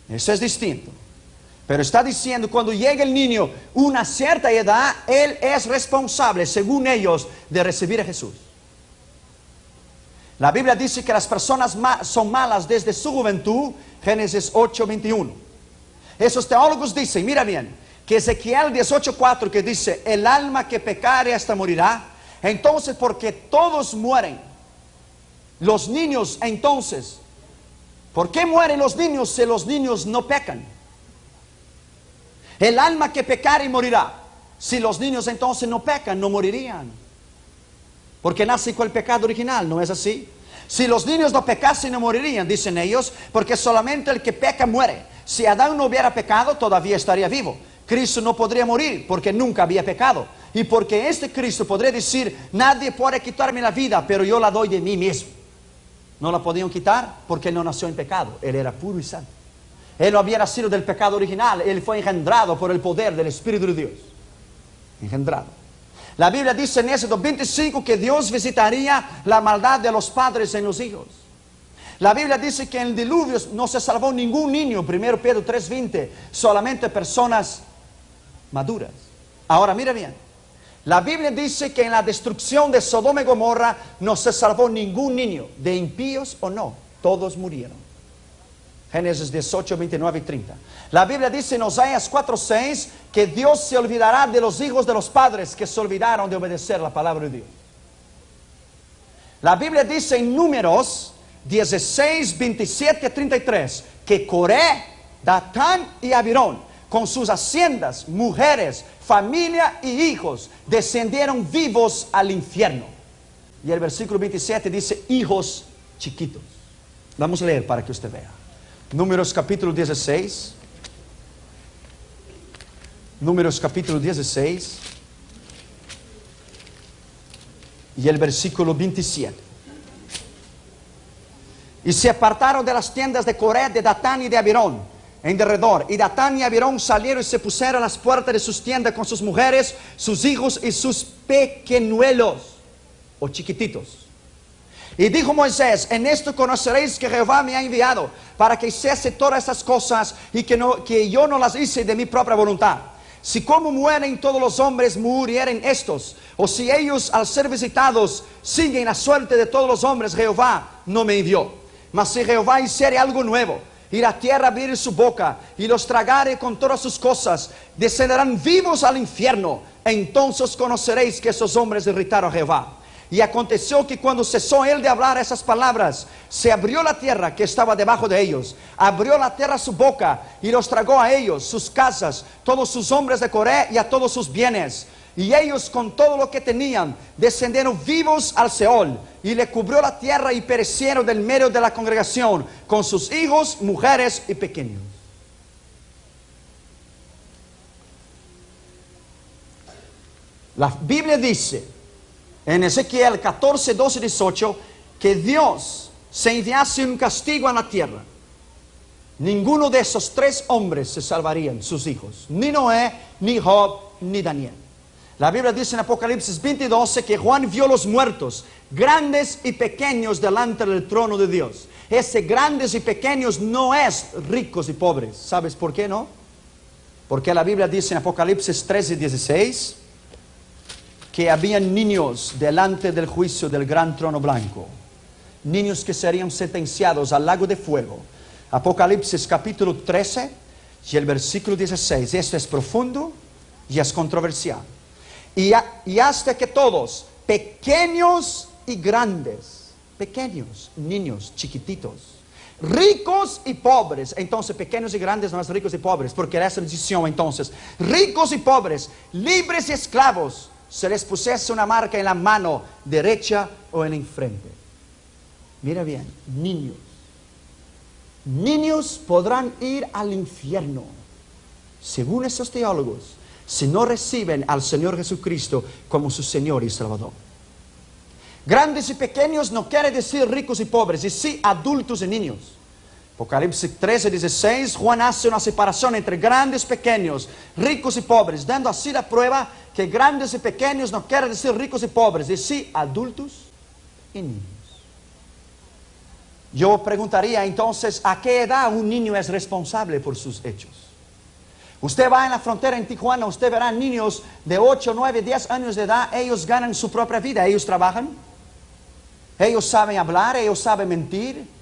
Eso es distinto. Pero está diciendo, cuando llegue el niño una cierta edad, él es responsable, según ellos, de recibir a Jesús. La Biblia dice que las personas son malas desde su juventud, Génesis 8, 21. Esos teólogos dicen, mira bien, que Ezequiel 18, 4, que dice, el alma que pecare hasta morirá. Entonces, porque todos mueren, los niños entonces, ¿por qué mueren los niños si los niños no pecan? El alma que pecare morirá. Si los niños entonces no pecan, no morirían. Porque nace con el pecado original, ¿no es así? Si los niños no pecasen, no morirían, dicen ellos, porque solamente el que peca muere. Si Adán no hubiera pecado, todavía estaría vivo. Cristo no podría morir porque nunca había pecado. Y porque este Cristo podría decir, nadie puede quitarme la vida, pero yo la doy de mí mismo. No la podían quitar porque él no nació en pecado. Él era puro y santo. Él no había nacido del pecado original. Él fue engendrado por el poder del Espíritu de Dios. Engendrado. La Biblia dice en Éxodo 25 que Dios visitaría la maldad de los padres en los hijos. La Biblia dice que en el diluvio no se salvó ningún niño. 1 Pedro 3:20. Solamente personas maduras. Ahora mira bien. La Biblia dice que en la destrucción de Sodoma y Gomorra no se salvó ningún niño, de impíos o no. Todos murieron. Génesis 18, 29 y 30. La Biblia dice en Oseas 4:6 que Dios se olvidará de los hijos de los padres que se olvidaron de obedecer la palabra de Dios. La Biblia dice en Números 16, 27 a 33 que Coré, Datán y Abirón, con sus haciendas, mujeres, familia y hijos, descendieron vivos al infierno. Y el versículo 27 dice hijos chiquitos. Vamos a leer para que usted vea. Números capítulo 16. Números capítulo 16. Y el versículo 27. Y se apartaron de las tiendas de Coré, de Datán y de Abirón, en derredor. Y Datán y Abirón salieron y se pusieron a las puertas de sus tiendas con sus mujeres, sus hijos y sus pequeñuelos, o chiquititos. Y dijo Moisés, en esto conoceréis que Jehová me ha enviado para que hiciese todas estas cosas y que yo no las hice de mi propia voluntad. Si como mueren todos los hombres, murieren estos. O si ellos al ser visitados siguen la suerte de todos los hombres, Jehová no me envió. Mas si Jehová hiciere algo nuevo, y la tierra abriere su boca, y los tragare con todas sus cosas, descenderán vivos al infierno. Entonces conoceréis que esos hombres irritaron a Jehová. Y aconteció que cuando cesó él de hablar esas palabras, se abrió la tierra que estaba debajo de ellos. Abrió la tierra su boca y los tragó a ellos, sus casas, todos sus hombres de Coré y a todos sus bienes. Y ellos con todo lo que tenían descendieron vivos al Seol. Y le cubrió la tierra y perecieron del medio de la congregación, con sus hijos, mujeres y pequeños. La Biblia dice en Ezequiel 14, 12 y 18 que Dios se enviase un castigo a la tierra. Ninguno de esos tres hombres se salvarían, sus hijos, ni Noé, ni Job, ni Daniel. La Biblia dice en Apocalipsis 20:12 que Juan vio los muertos, grandes y pequeños, delante del trono de Dios. Ese grandes y pequeños no es ricos y pobres. ¿Sabes por qué no? Porque la Biblia dice en Apocalipsis 13:16 que habían niños delante del juicio del gran trono blanco. Niños que serían sentenciados al lago de fuego. Apocalipsis capítulo 13 y el versículo 16. Esto es profundo y es controversial. Y hasta que todos, pequeños y grandes, pequeños, niños, chiquititos, ricos y pobres. Entonces pequeños y grandes no es ricos y pobres, porque era esa decisión entonces. Ricos y pobres, libres y esclavos, se les pusiese una marca en la mano derecha o en la frente. Mira bien, niños. Niños podrán ir al infierno, según esos teólogos, si no reciben al Señor Jesucristo como su Señor y Salvador. Grandes y pequeños no quiere decir ricos y pobres, y sí adultos y niños. Apocalipsis 13:16, Juan hace una separación entre grandes y pequeños, ricos y pobres, dando así la prueba que grandes y pequeños no quiere decir ricos y pobres, es sí adultos y niños. Yo preguntaría entonces, ¿a qué edad un niño es responsable por sus hechos? Usted va en la frontera en Tijuana, usted verá niños de 8, 9, 10 años de edad, ellos ganan su propia vida, ellos trabajan, ellos saben hablar, ellos saben mentir.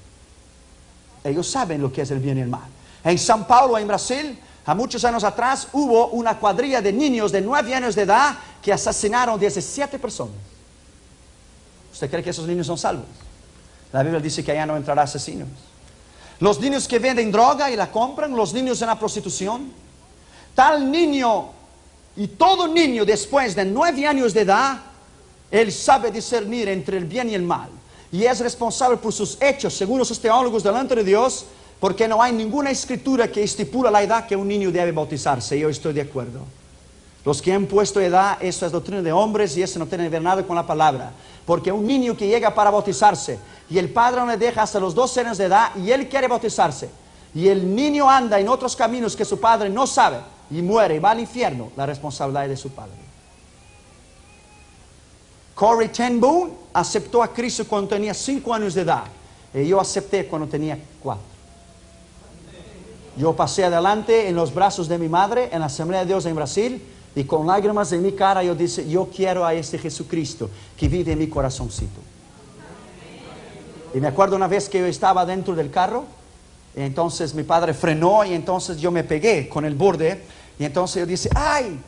Ellos saben lo que es el bien y el mal. En São Paulo, en Brasil, a muchos años atrás, hubo una cuadrilla de niños de 9 años de edad que asesinaron 17 personas. ¿Usted cree que esos niños son salvos? La Biblia dice que allá no entrará asesinos. Los niños que venden droga y la compran, los niños en la prostitución. Tal niño y todo niño después de 9 años de edad, él sabe discernir entre el bien y el mal. Y es responsable por sus hechos, según los teólogos, delante de Dios, porque no hay ninguna escritura que estipula la edad que un niño debe bautizarse. Yo estoy de acuerdo. Los que han puesto edad, eso es doctrina de hombres y eso no tiene que ver nada con la palabra. Porque un niño que llega para bautizarse y el padre no le deja hasta los 12 años de edad y él quiere bautizarse y el niño anda en otros caminos que su padre no sabe y muere y va al infierno, la responsabilidad es de su padre. Corrie ten Boom aceptó a Cristo cuando tenía 5 años de edad. Y yo acepté cuando tenía 4. Yo pasé adelante en los brazos de mi madre en la Asamblea de Dios en Brasil. Y con lágrimas en mi cara yo dije, yo quiero a este Jesucristo que vive en mi corazoncito. Y me acuerdo una vez que yo estaba dentro del carro. Y entonces mi padre frenó y entonces yo me pegué con el borde. Y entonces yo dije, ¡ay!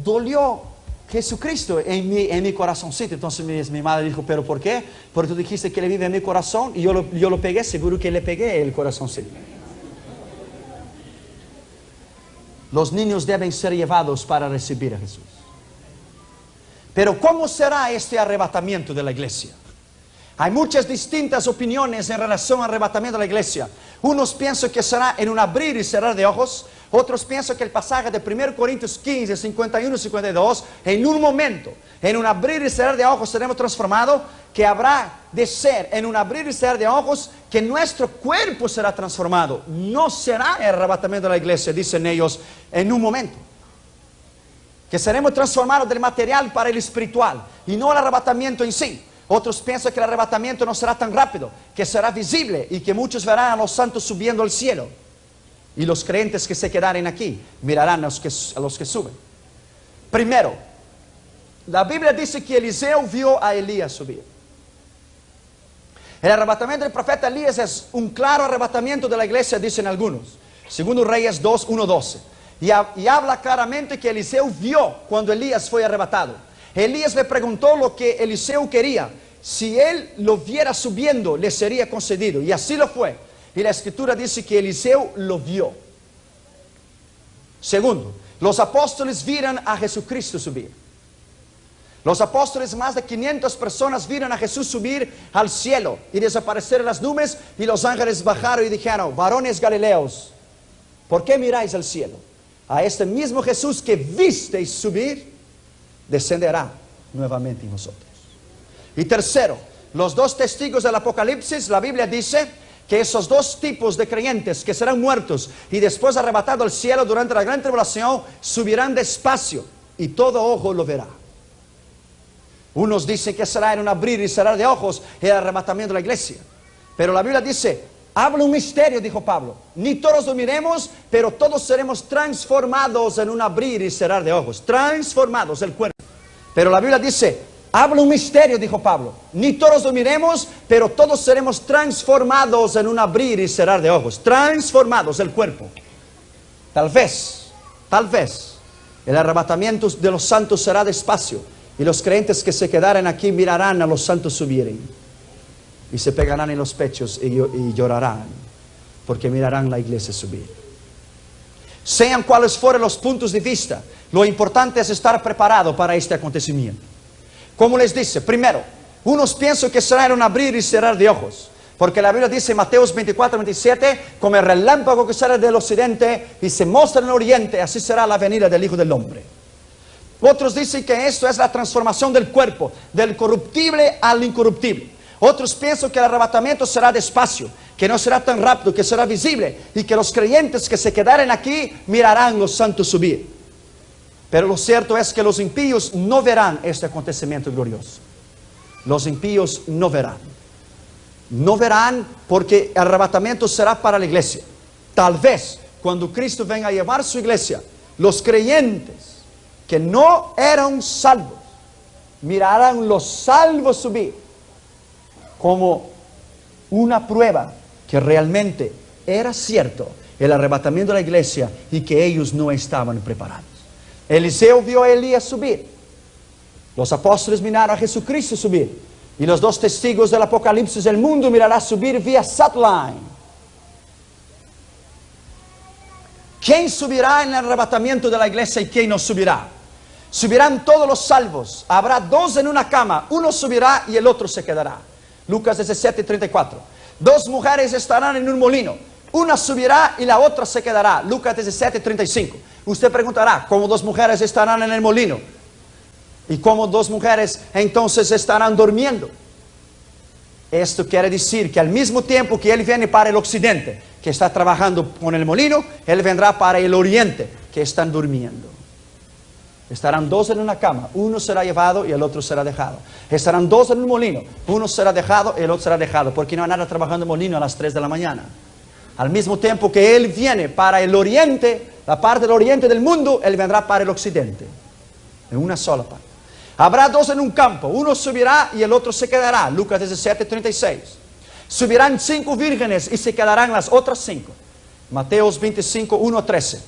Dolió Jesucristo en mi corazoncito. Entonces mi madre dijo, ¿pero por qué? Porque tú dijiste que Él vive en mi corazón y yo lo pegué, seguro que le pegué el corazoncito. Los niños deben ser llevados para recibir a Jesús. Pero ¿cómo será este arrebatamiento de la iglesia? Hay muchas distintas opiniones en relación al arrebatamiento de la iglesia. Unos piensan que será en un abrir y cerrar de ojos. Otros piensan que el pasaje de 1 Corintios 15, 51 y 52, en un momento, en un abrir y cerrar de ojos seremos transformados, que habrá de ser en un abrir y cerrar de ojos que nuestro cuerpo será transformado. No será el arrebatamiento de la iglesia, dicen ellos, en un momento. Que seremos transformados del material para el espiritual y no el arrebatamiento en sí. Otros piensan que el arrebatamiento no será tan rápido, que será visible y que muchos verán a los santos subiendo al cielo. Y los creyentes que se quedaren aquí mirarán a los que suben. Primero, la Biblia dice que Eliseo vio a Elías subir. El arrebatamiento del profeta Elías es un claro arrebatamiento de la iglesia, dicen algunos. Segundo Reyes 2, 1, 12. Y habla claramente que Eliseo vio cuando Elías fue arrebatado. Elías le preguntó lo que Eliseo quería. Si él lo viera subiendo, le sería concedido. Y así lo fue. Y la escritura dice que Eliseo lo vio. Segundo, los apóstoles vieron a Jesucristo subir. Los apóstoles, más de 500 personas, vieron a Jesús subir al cielo y desaparecer en las nubes. Y los ángeles bajaron y dijeron, varones galileos, ¿por qué miráis al cielo? A este mismo Jesús que visteis subir, descenderá nuevamente en vosotros. Y tercero, los dos testigos del Apocalipsis, la Biblia dice que esos dos tipos de creyentes que serán muertos y después arrebatados al cielo durante la gran tribulación, subirán despacio y todo ojo lo verá. Unos dicen que será en un abrir y cerrar de ojos el arrebatamiento de la iglesia. Pero la Biblia dice, habla un misterio, dijo Pablo. Ni todos dormiremos, pero todos seremos transformados en un abrir y cerrar de ojos. Transformados el cuerpo. Pero la Biblia dice, habla un misterio, dijo Pablo. Ni todos dormiremos, pero todos seremos transformados en un abrir y cerrar de ojos. Transformados el cuerpo. Tal vez, el arrebatamiento de los santos será despacio. Y los creyentes que se quedaren aquí mirarán a los santos subir. Y se pegarán en los pechos y llorarán. Porque mirarán la iglesia subir. Sean cuales fueren los puntos de vista, lo importante es estar preparado para este acontecimiento. Como les dice, primero, unos piensan que será en un abrir y cerrar de ojos. Porque la Biblia dice en Mateo 24, 27, como el relámpago que sale del occidente y se muestra en el oriente, así será la venida del Hijo del Hombre. Otros dicen que esto es la transformación del cuerpo, del corruptible al incorruptible. Otros piensan que el arrebatamiento será despacio, que no será tan rápido, que será visible, y que los creyentes que se quedaren aquí mirarán los santos subir. Pero lo cierto es que los impíos no verán este acontecimiento glorioso. Los impíos no verán. No verán porque el arrebatamiento será para la iglesia. Tal vez cuando Cristo venga a llevar su iglesia, los creyentes que no eran salvos mirarán los salvos subir como una prueba que realmente era cierto el arrebatamiento de la iglesia y que ellos no estaban preparados. Eliseo vio a Elías subir. Los apóstoles miraron a Jesucristo subir. Y los dos testigos del Apocalipsis del mundo mirarán subir vía satellite. ¿Quién subirá en el arrebatamiento de la iglesia y quién no subirá? Subirán todos los salvos. Habrá dos en una cama. Uno subirá y el otro se quedará. Lucas 17:34. Dos mujeres estarán en un molino. Una subirá y la otra se quedará. Lucas 17:35. Usted preguntará, ¿cómo dos mujeres estarán en el molino? ¿Y cómo dos mujeres entonces estarán durmiendo? Esto quiere decir que al mismo tiempo que Él viene para el occidente, que está trabajando con el molino, Él vendrá para el oriente, que están durmiendo. Estarán dos en una cama, uno será llevado y el otro será dejado. Estarán dos en un molino, uno será dejado y el otro será dejado, porque no hay nada trabajando en el molino a las 3 de la mañana. Al mismo tiempo que Él viene para el oriente, la parte del oriente del mundo, Él vendrá para el occidente, en una sola parte. Habrá dos en un campo, uno subirá y el otro se quedará. Lucas 17:36. Subirán 5 vírgenes y se quedarán las otras 5. Mateos 25:1-13.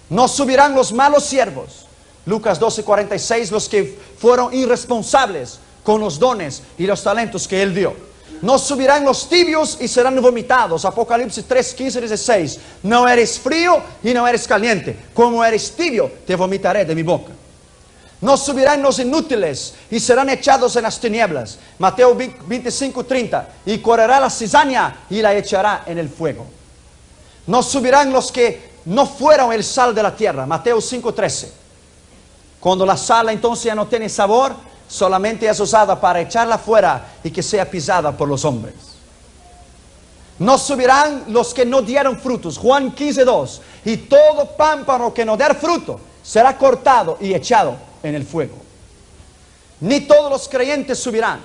No subirán los malos siervos. Lucas 12:46, los que fueron irresponsables con los dones y los talentos que Él dio. No subirán los tibios y serán vomitados. Apocalipsis 3:15-16. No eres frío y no eres caliente. Como eres tibio, te vomitaré de mi boca. No subirán los inútiles y serán echados en las tinieblas. Mateo 25:30. Y correrá la cizaña y la echará en el fuego. No subirán los que no fueron el sal de la tierra. Mateo 5:13. Cuando la sal entonces ya no tiene sabor, solamente es usada para echarla fuera y que sea pisada por los hombres. No subirán los que no dieron frutos. Juan 15:2. Y todo pámpano que no dé fruto será cortado y echado en el fuego. Ni todos los creyentes subirán,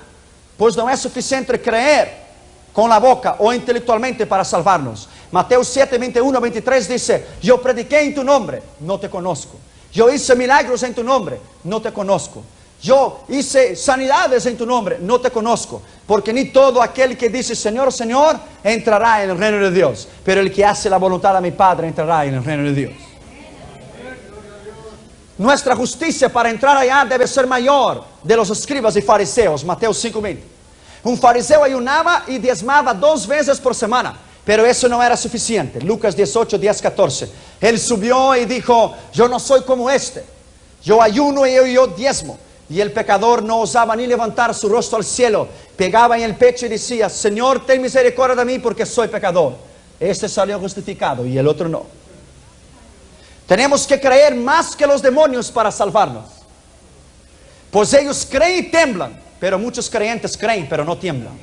pues no es suficiente creer con la boca o intelectualmente para salvarnos. Mateo 7:21-23 dice: yo prediqué en tu nombre, no te conozco. Yo hice milagros en tu nombre, no te conozco. Yo hice sanidades en tu nombre, no te conozco. Porque ni todo aquel que dice Señor, Señor, entrará en el reino de Dios, pero el que hace la voluntad de mi Padre entrará en el reino de Dios. Nuestra justicia para entrar allá debe ser mayor de los escribas y fariseos. Mateo 5:20. Un fariseo ayunaba y diezmaba 2 veces por semana, pero eso no era suficiente. Lucas 18:10-14. Él subió y dijo: yo no soy como este. Yo ayuno y yo diezmo. Y el pecador no osaba ni levantar su rostro al cielo. Pegaba en el pecho y decía: Señor, ten misericordia de mí porque soy pecador. Este salió justificado y el otro no. Tenemos que creer más que los demonios para salvarnos. Pues ellos creen y tiemblan, pero muchos creyentes creen pero no tiemblan.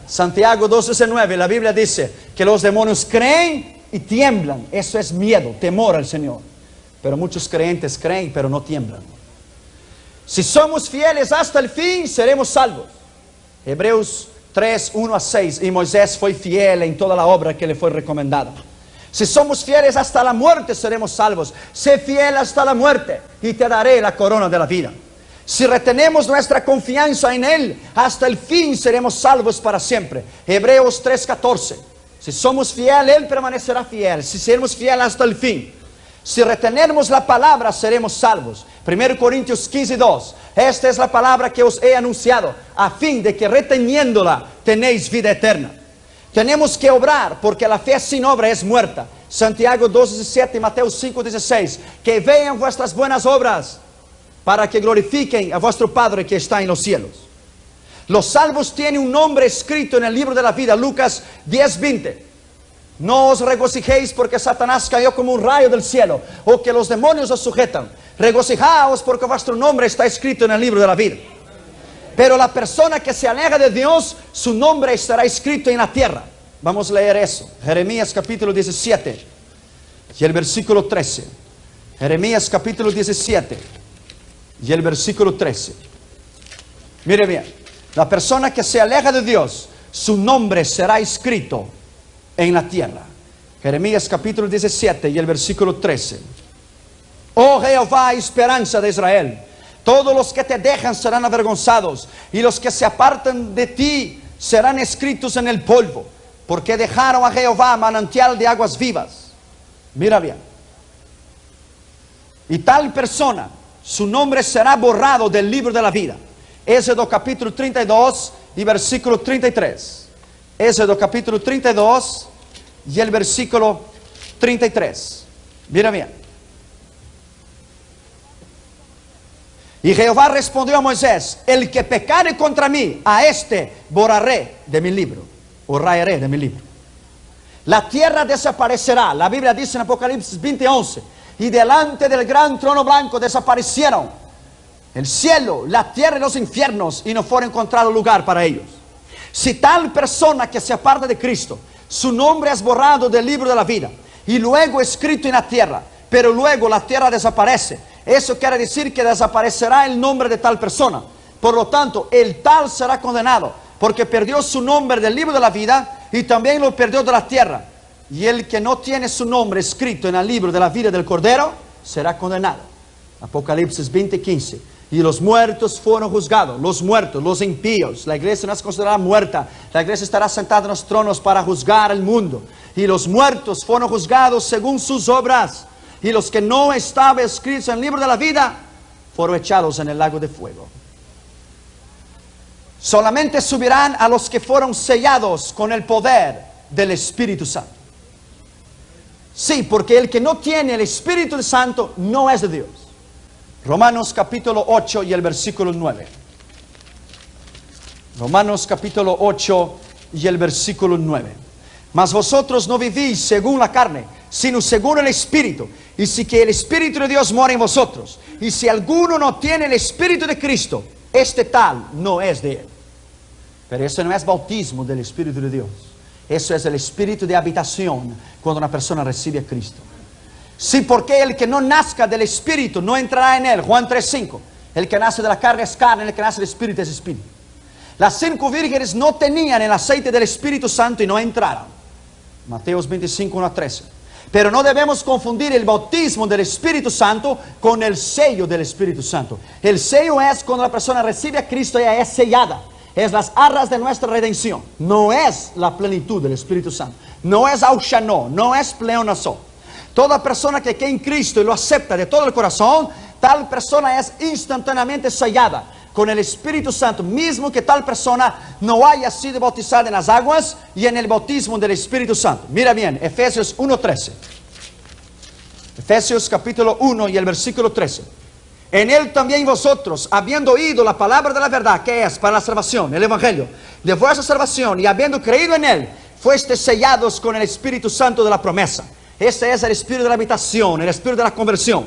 Santiago 2:19, la Biblia dice que los demonios creen y tiemblan. Eso es miedo, temor al Señor. Pero muchos creyentes creen pero no tiemblan. Si somos fieles hasta el fin, seremos salvos. Hebreos 3:1-6. Y Moisés fue fiel en toda la obra que le fue recomendada. Si somos fieles hasta la muerte, seremos salvos. Sé fiel hasta la muerte y te daré la corona de la vida. Si retenemos nuestra confianza en Él, hasta el fin seremos salvos para siempre. Hebreos 3:14. Si somos fieles, Él permanecerá fiel. Si seremos fieles hasta el fin. Si retenemos la palabra, seremos salvos. 1 Corintios 15:2. Esta es la palabra que os he anunciado, a fin de que reteniéndola tenéis vida eterna. Tenemos que obrar, porque la fe sin obra es muerta. Santiago 2:17 y Mateo 5:16. Que vean vuestras buenas obras, para que glorifiquen a vuestro Padre que está en los cielos. Los salvos tienen un nombre escrito en el libro de la vida. Lucas 10:20. No os regocijéis porque Satanás cayó como un rayo del cielo, o que los demonios os sujetan. Regocijaos porque vuestro nombre está escrito en el libro de la vida. Pero la persona que se aleja de Dios, su nombre estará escrito en la tierra. Vamos a leer eso. Jeremías capítulo 17 y el versículo 13. Jeremías capítulo 17 y el versículo 13. Mire bien, la persona que se aleja de Dios, su nombre será escrito en la tierra. Jeremías capítulo 17 y el versículo 13. Oh Jehová, esperanza de Israel, todos los que te dejan serán avergonzados, y los que se apartan de ti serán escritos en el polvo, porque dejaron a Jehová manantial de aguas vivas. Mira bien. Y tal persona, su nombre será borrado del libro de la vida. Éxodo capítulo 32 y versículo 33. Éxodo capítulo 32 y el versículo 33. Mira bien. Y Jehová respondió a Moisés: el que pecare contra mí, a este borraré de mi libro, o rayaré de mi libro. La tierra desaparecerá. La Biblia dice en Apocalipsis 20:11: y delante del gran trono blanco desaparecieron el cielo, la tierra y los infiernos, y no fue encontrado lugar para ellos. Si tal persona que se aparta de Cristo, su nombre es borrado del libro de la vida y luego escrito en la tierra, pero luego la tierra desaparece, eso quiere decir que desaparecerá el nombre de tal persona. Por lo tanto, el tal será condenado, porque perdió su nombre del libro de la vida y también lo perdió de la tierra. Y el que no tiene su nombre escrito en el libro de la vida del Cordero será condenado. Apocalipsis 20:15. Y los muertos fueron juzgados, los muertos, los impíos. La iglesia no es considerada muerta. La iglesia estará sentada en los tronos para juzgar el mundo. Y los muertos fueron juzgados según sus obras. Y los que no estaban escritos en el libro de la vida fueron echados en el lago de fuego. Solamente subirán a los que fueron sellados con el poder del Espíritu Santo. Sí, porque el que no tiene el Espíritu Santo no es de Dios. Romanos capítulo 8 y el versículo 9. Romanos capítulo 8 y el versículo 9. Mas vosotros no vivís según la carne, sino según el Espíritu. Y si que el Espíritu de Dios mora en vosotros. Y si alguno no tiene el Espíritu de Cristo, este tal no es de él. Pero eso no es bautismo del Espíritu de Dios. Eso es el Espíritu de habitación cuando una persona recibe a Cristo. Sí, porque el que no nazca del Espíritu no entrará en él. Juan 3:5. El que nace de la carne es carne, el que nace del Espíritu es Espíritu. Las 5 vírgenes no tenían el aceite del Espíritu Santo y no entraron. Mateos 25:1-13. Pero no debemos confundir el bautismo del Espíritu Santo con el sello del Espíritu Santo. El sello es cuando la persona recibe a Cristo y ella es sellada. Es las arras de nuestra redención. No es la plenitud del Espíritu Santo. No es aushano, no es pleonazo. Toda persona que cree en Cristo y lo acepta de todo el corazón, tal persona es instantáneamente sellada con el Espíritu Santo, mismo que tal persona no haya sido bautizada en las aguas y en el bautismo del Espíritu Santo. Mira bien, Efesios 1:13. Efesios capítulo 1 y el versículo 13. En él también vosotros, habiendo oído la palabra de la verdad, que es para la salvación, el Evangelio de vuestra salvación, y habiendo creído en él, fuisteis sellados con el Espíritu Santo de la promesa. Este es el Espíritu de la habitación, el Espíritu de la conversión,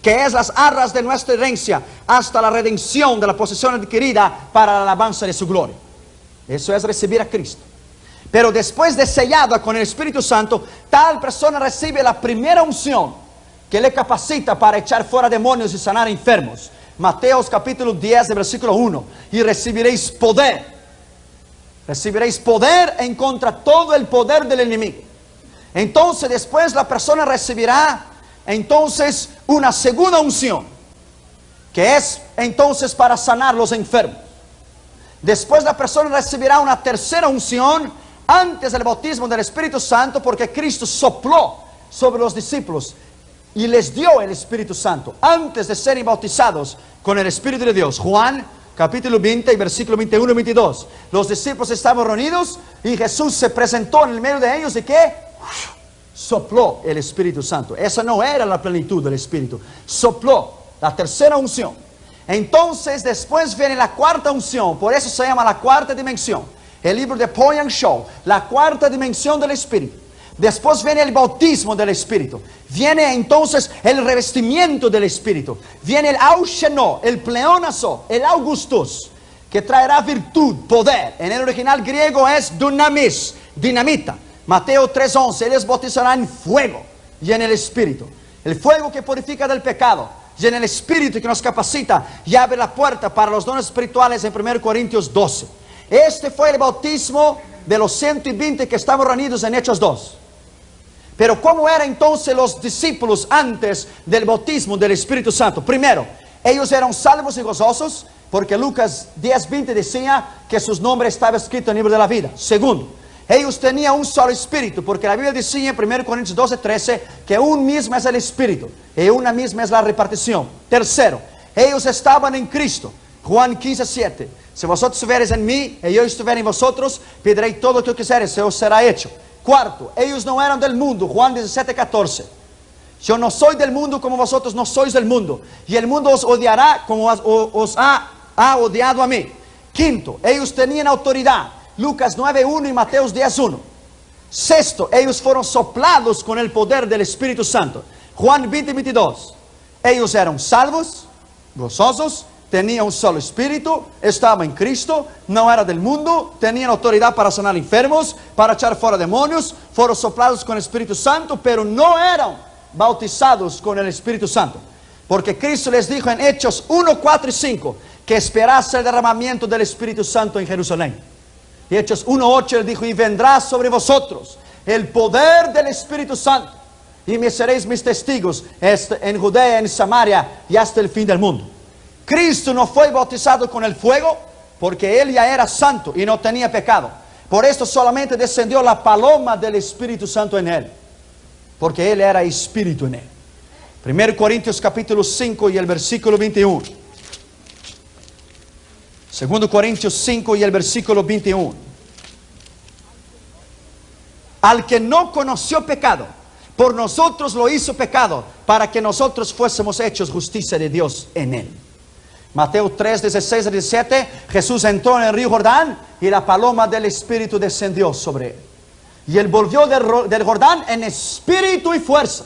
que es las arras de nuestra herencia hasta la redención de la posesión adquirida para la alabanza de su gloria. Eso es recibir a Cristo. Pero después de sellada con el Espíritu Santo, tal persona recibe la primera unción que le capacita para echar fuera demonios y sanar enfermos. Mateos capítulo 10, versículo 1. Y recibiréis poder. Recibiréis poder en contra todo el poder del enemigo. Entonces después la persona recibirá entonces una segunda unción, que es entonces para sanar los enfermos. Después la persona recibirá una tercera unción antes del bautismo del Espíritu Santo, porque Cristo sopló sobre los discípulos y les dio el Espíritu Santo antes de ser bautizados con el Espíritu de Dios. Juan capítulo 20, versículo 21 y 22. Los discípulos estaban reunidos y Jesús se presentó en el medio de ellos y ¿qué? Sopló el Espíritu Santo. Esa no era la plenitud del Espíritu. Sopló, la tercera unción. Entonces después viene la cuarta unción. Por eso se llama la cuarta dimensión. El libro de Poyang Show, la cuarta dimensión del Espíritu. Después viene el bautismo del Espíritu. Viene entonces el revestimiento del Espíritu. Viene el ausheno, el pleonazo, el augustus, que traerá virtud, poder. En el original griego es dunamis, dinamita. Mateo 3:11, Él les bautizará en fuego y en el Espíritu. El fuego que purifica del pecado y en el Espíritu que nos capacita y abre la puerta para los dones espirituales en 1 Corintios 12. Este fue el bautismo de los 120 que estamos reunidos en Hechos 2. Pero ¿cómo eran entonces los discípulos antes del bautismo del Espíritu Santo? Primero, ellos eran salvos y gozosos, porque Lucas 10:20 decía que sus nombres estaban escritos en el libro de la vida. Segundo, ellos tenían un solo espíritu, porque la Biblia decía en 1 Corintios 12:13 que un mismo es el espíritu y una misma es la repartición. Tercero, ellos estaban en Cristo. Juan 15:7. Si vosotros estuviereis en mí y yo estuviera en vosotros, pediréis todo lo que quisiereis, se os será hecho. Cuarto, ellos no eran del mundo. Juan 17:14. Yo no soy del mundo como vosotros no sois del mundo. Y el mundo os odiará como os ha odiado a mí. Quinto, ellos tenían autoridad. Lucas 9:1 y Mateo 10:1. Sexto, ellos fueron soplados con el poder del Espíritu Santo. Juan 20:22. Ellos eran salvos, gozosos, tenían un solo espíritu, estaban en Cristo, no era del mundo, tenían autoridad para sanar enfermos, para echar fuera demonios, fueron soplados con el Espíritu Santo, pero no eran bautizados con el Espíritu Santo. Porque Cristo les dijo en Hechos 1, 4 y 5 que esperase el derramamiento del Espíritu Santo en Jerusalén. Y Hechos 1, 8 Él dijo: y vendrá sobre vosotros el poder del Espíritu Santo, y me seréis mis testigos en Judea, en Samaria y hasta el fin del mundo. Cristo no fue bautizado con el fuego porque Él ya era santo y no tenía pecado. Por esto solamente descendió la paloma del Espíritu Santo en Él, porque Él era Espíritu en Él. 1 Corintios capítulo 5 y el versículo 21. 2 Corintios 5 y el versículo 21. Al que no conoció pecado, por nosotros lo hizo pecado, para que nosotros fuésemos hechos justicia de Dios en Él. Mateo 3, 16 y 17, Jesús entró en el río Jordán y la paloma del Espíritu descendió sobre Él. Y Él volvió del Jordán en espíritu y fuerza.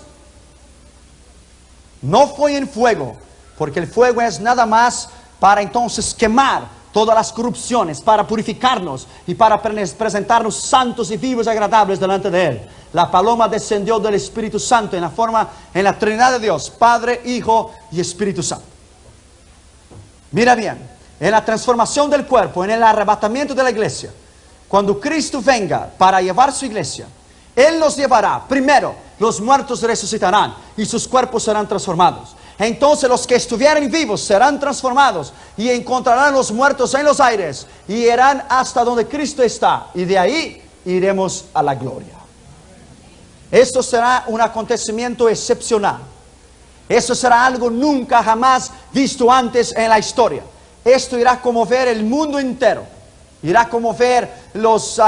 No fue en fuego, porque el fuego es nada más para entonces quemar todas las corrupciones, para purificarnos y para presentarnos santos y vivos y agradables delante de Él. La paloma descendió del Espíritu Santo en la Trinidad de Dios, Padre, Hijo y Espíritu Santo. Mira bien, en la transformación del cuerpo, en el arrebatamiento de la iglesia, cuando Cristo venga para llevar su iglesia, Él los llevará. Primero, los muertos resucitarán y sus cuerpos serán transformados. Entonces los que estuvieran vivos serán transformados y encontrarán los muertos en los aires y irán hasta donde Cristo está, y de ahí iremos a la gloria. Esto será un acontecimiento excepcional. Eso será algo nunca jamás visto antes en la historia. Esto irá a conmover el mundo entero. Irá a conmover los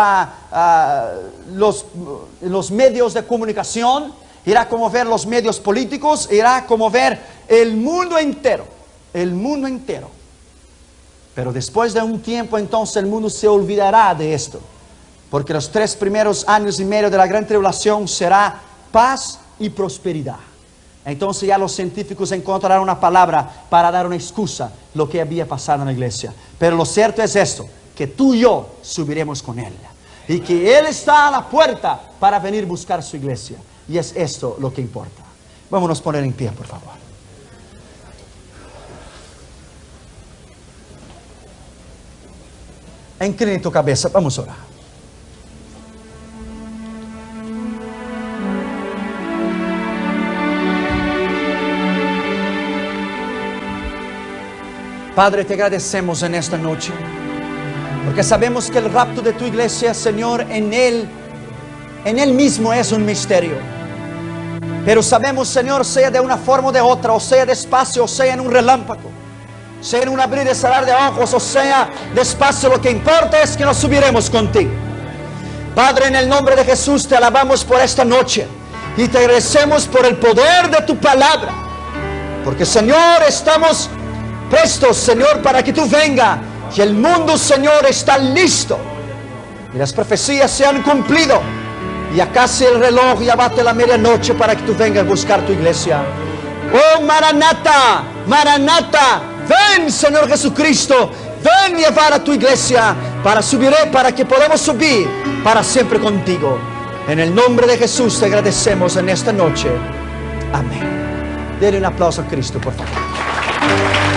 medios de comunicación. Irá a conmover los medios políticos. Irá a conmover el mundo entero. El mundo entero. Pero después de un tiempo entonces el mundo se olvidará de esto. Porque los 3 primeros años y medio de la gran tribulación será paz y prosperidad. Entonces ya los científicos encontrarán una palabra para dar una excusa lo que había pasado en la iglesia. Pero lo cierto es esto, que tú y yo subiremos con Él. Y que Él está a la puerta para venir a buscar su iglesia. Y es esto lo que importa. Vámonos a poner en pie, por favor. Inclina tu cabeza, vamos a orar. Padre, te agradecemos en esta noche, porque sabemos que el rapto de tu iglesia, Señor, en Él mismo es un misterio. Pero sabemos, Señor, sea de una forma o de otra, o sea despacio, o sea en un relámpago, sea en un abrir y cerrar de ojos, o sea despacio, lo que importa es que nos subiremos contigo. Padre, en el nombre de Jesús te alabamos por esta noche y te agradecemos por el poder de tu palabra, porque, Señor, estamos prestos, Señor, para que tú venga, y el mundo, Señor, está listo y las profecías se han cumplido. Ya casi el reloj ya bate la medianoche para que tú vengas a buscar tu iglesia. Oh, Maranata, Maranata, ven, Señor Jesucristo, Ven llevar a tu iglesia para que podamos subir para siempre contigo. En el nombre de Jesús te agradecemos en esta noche. Amén. Denle un aplauso a Cristo, por favor.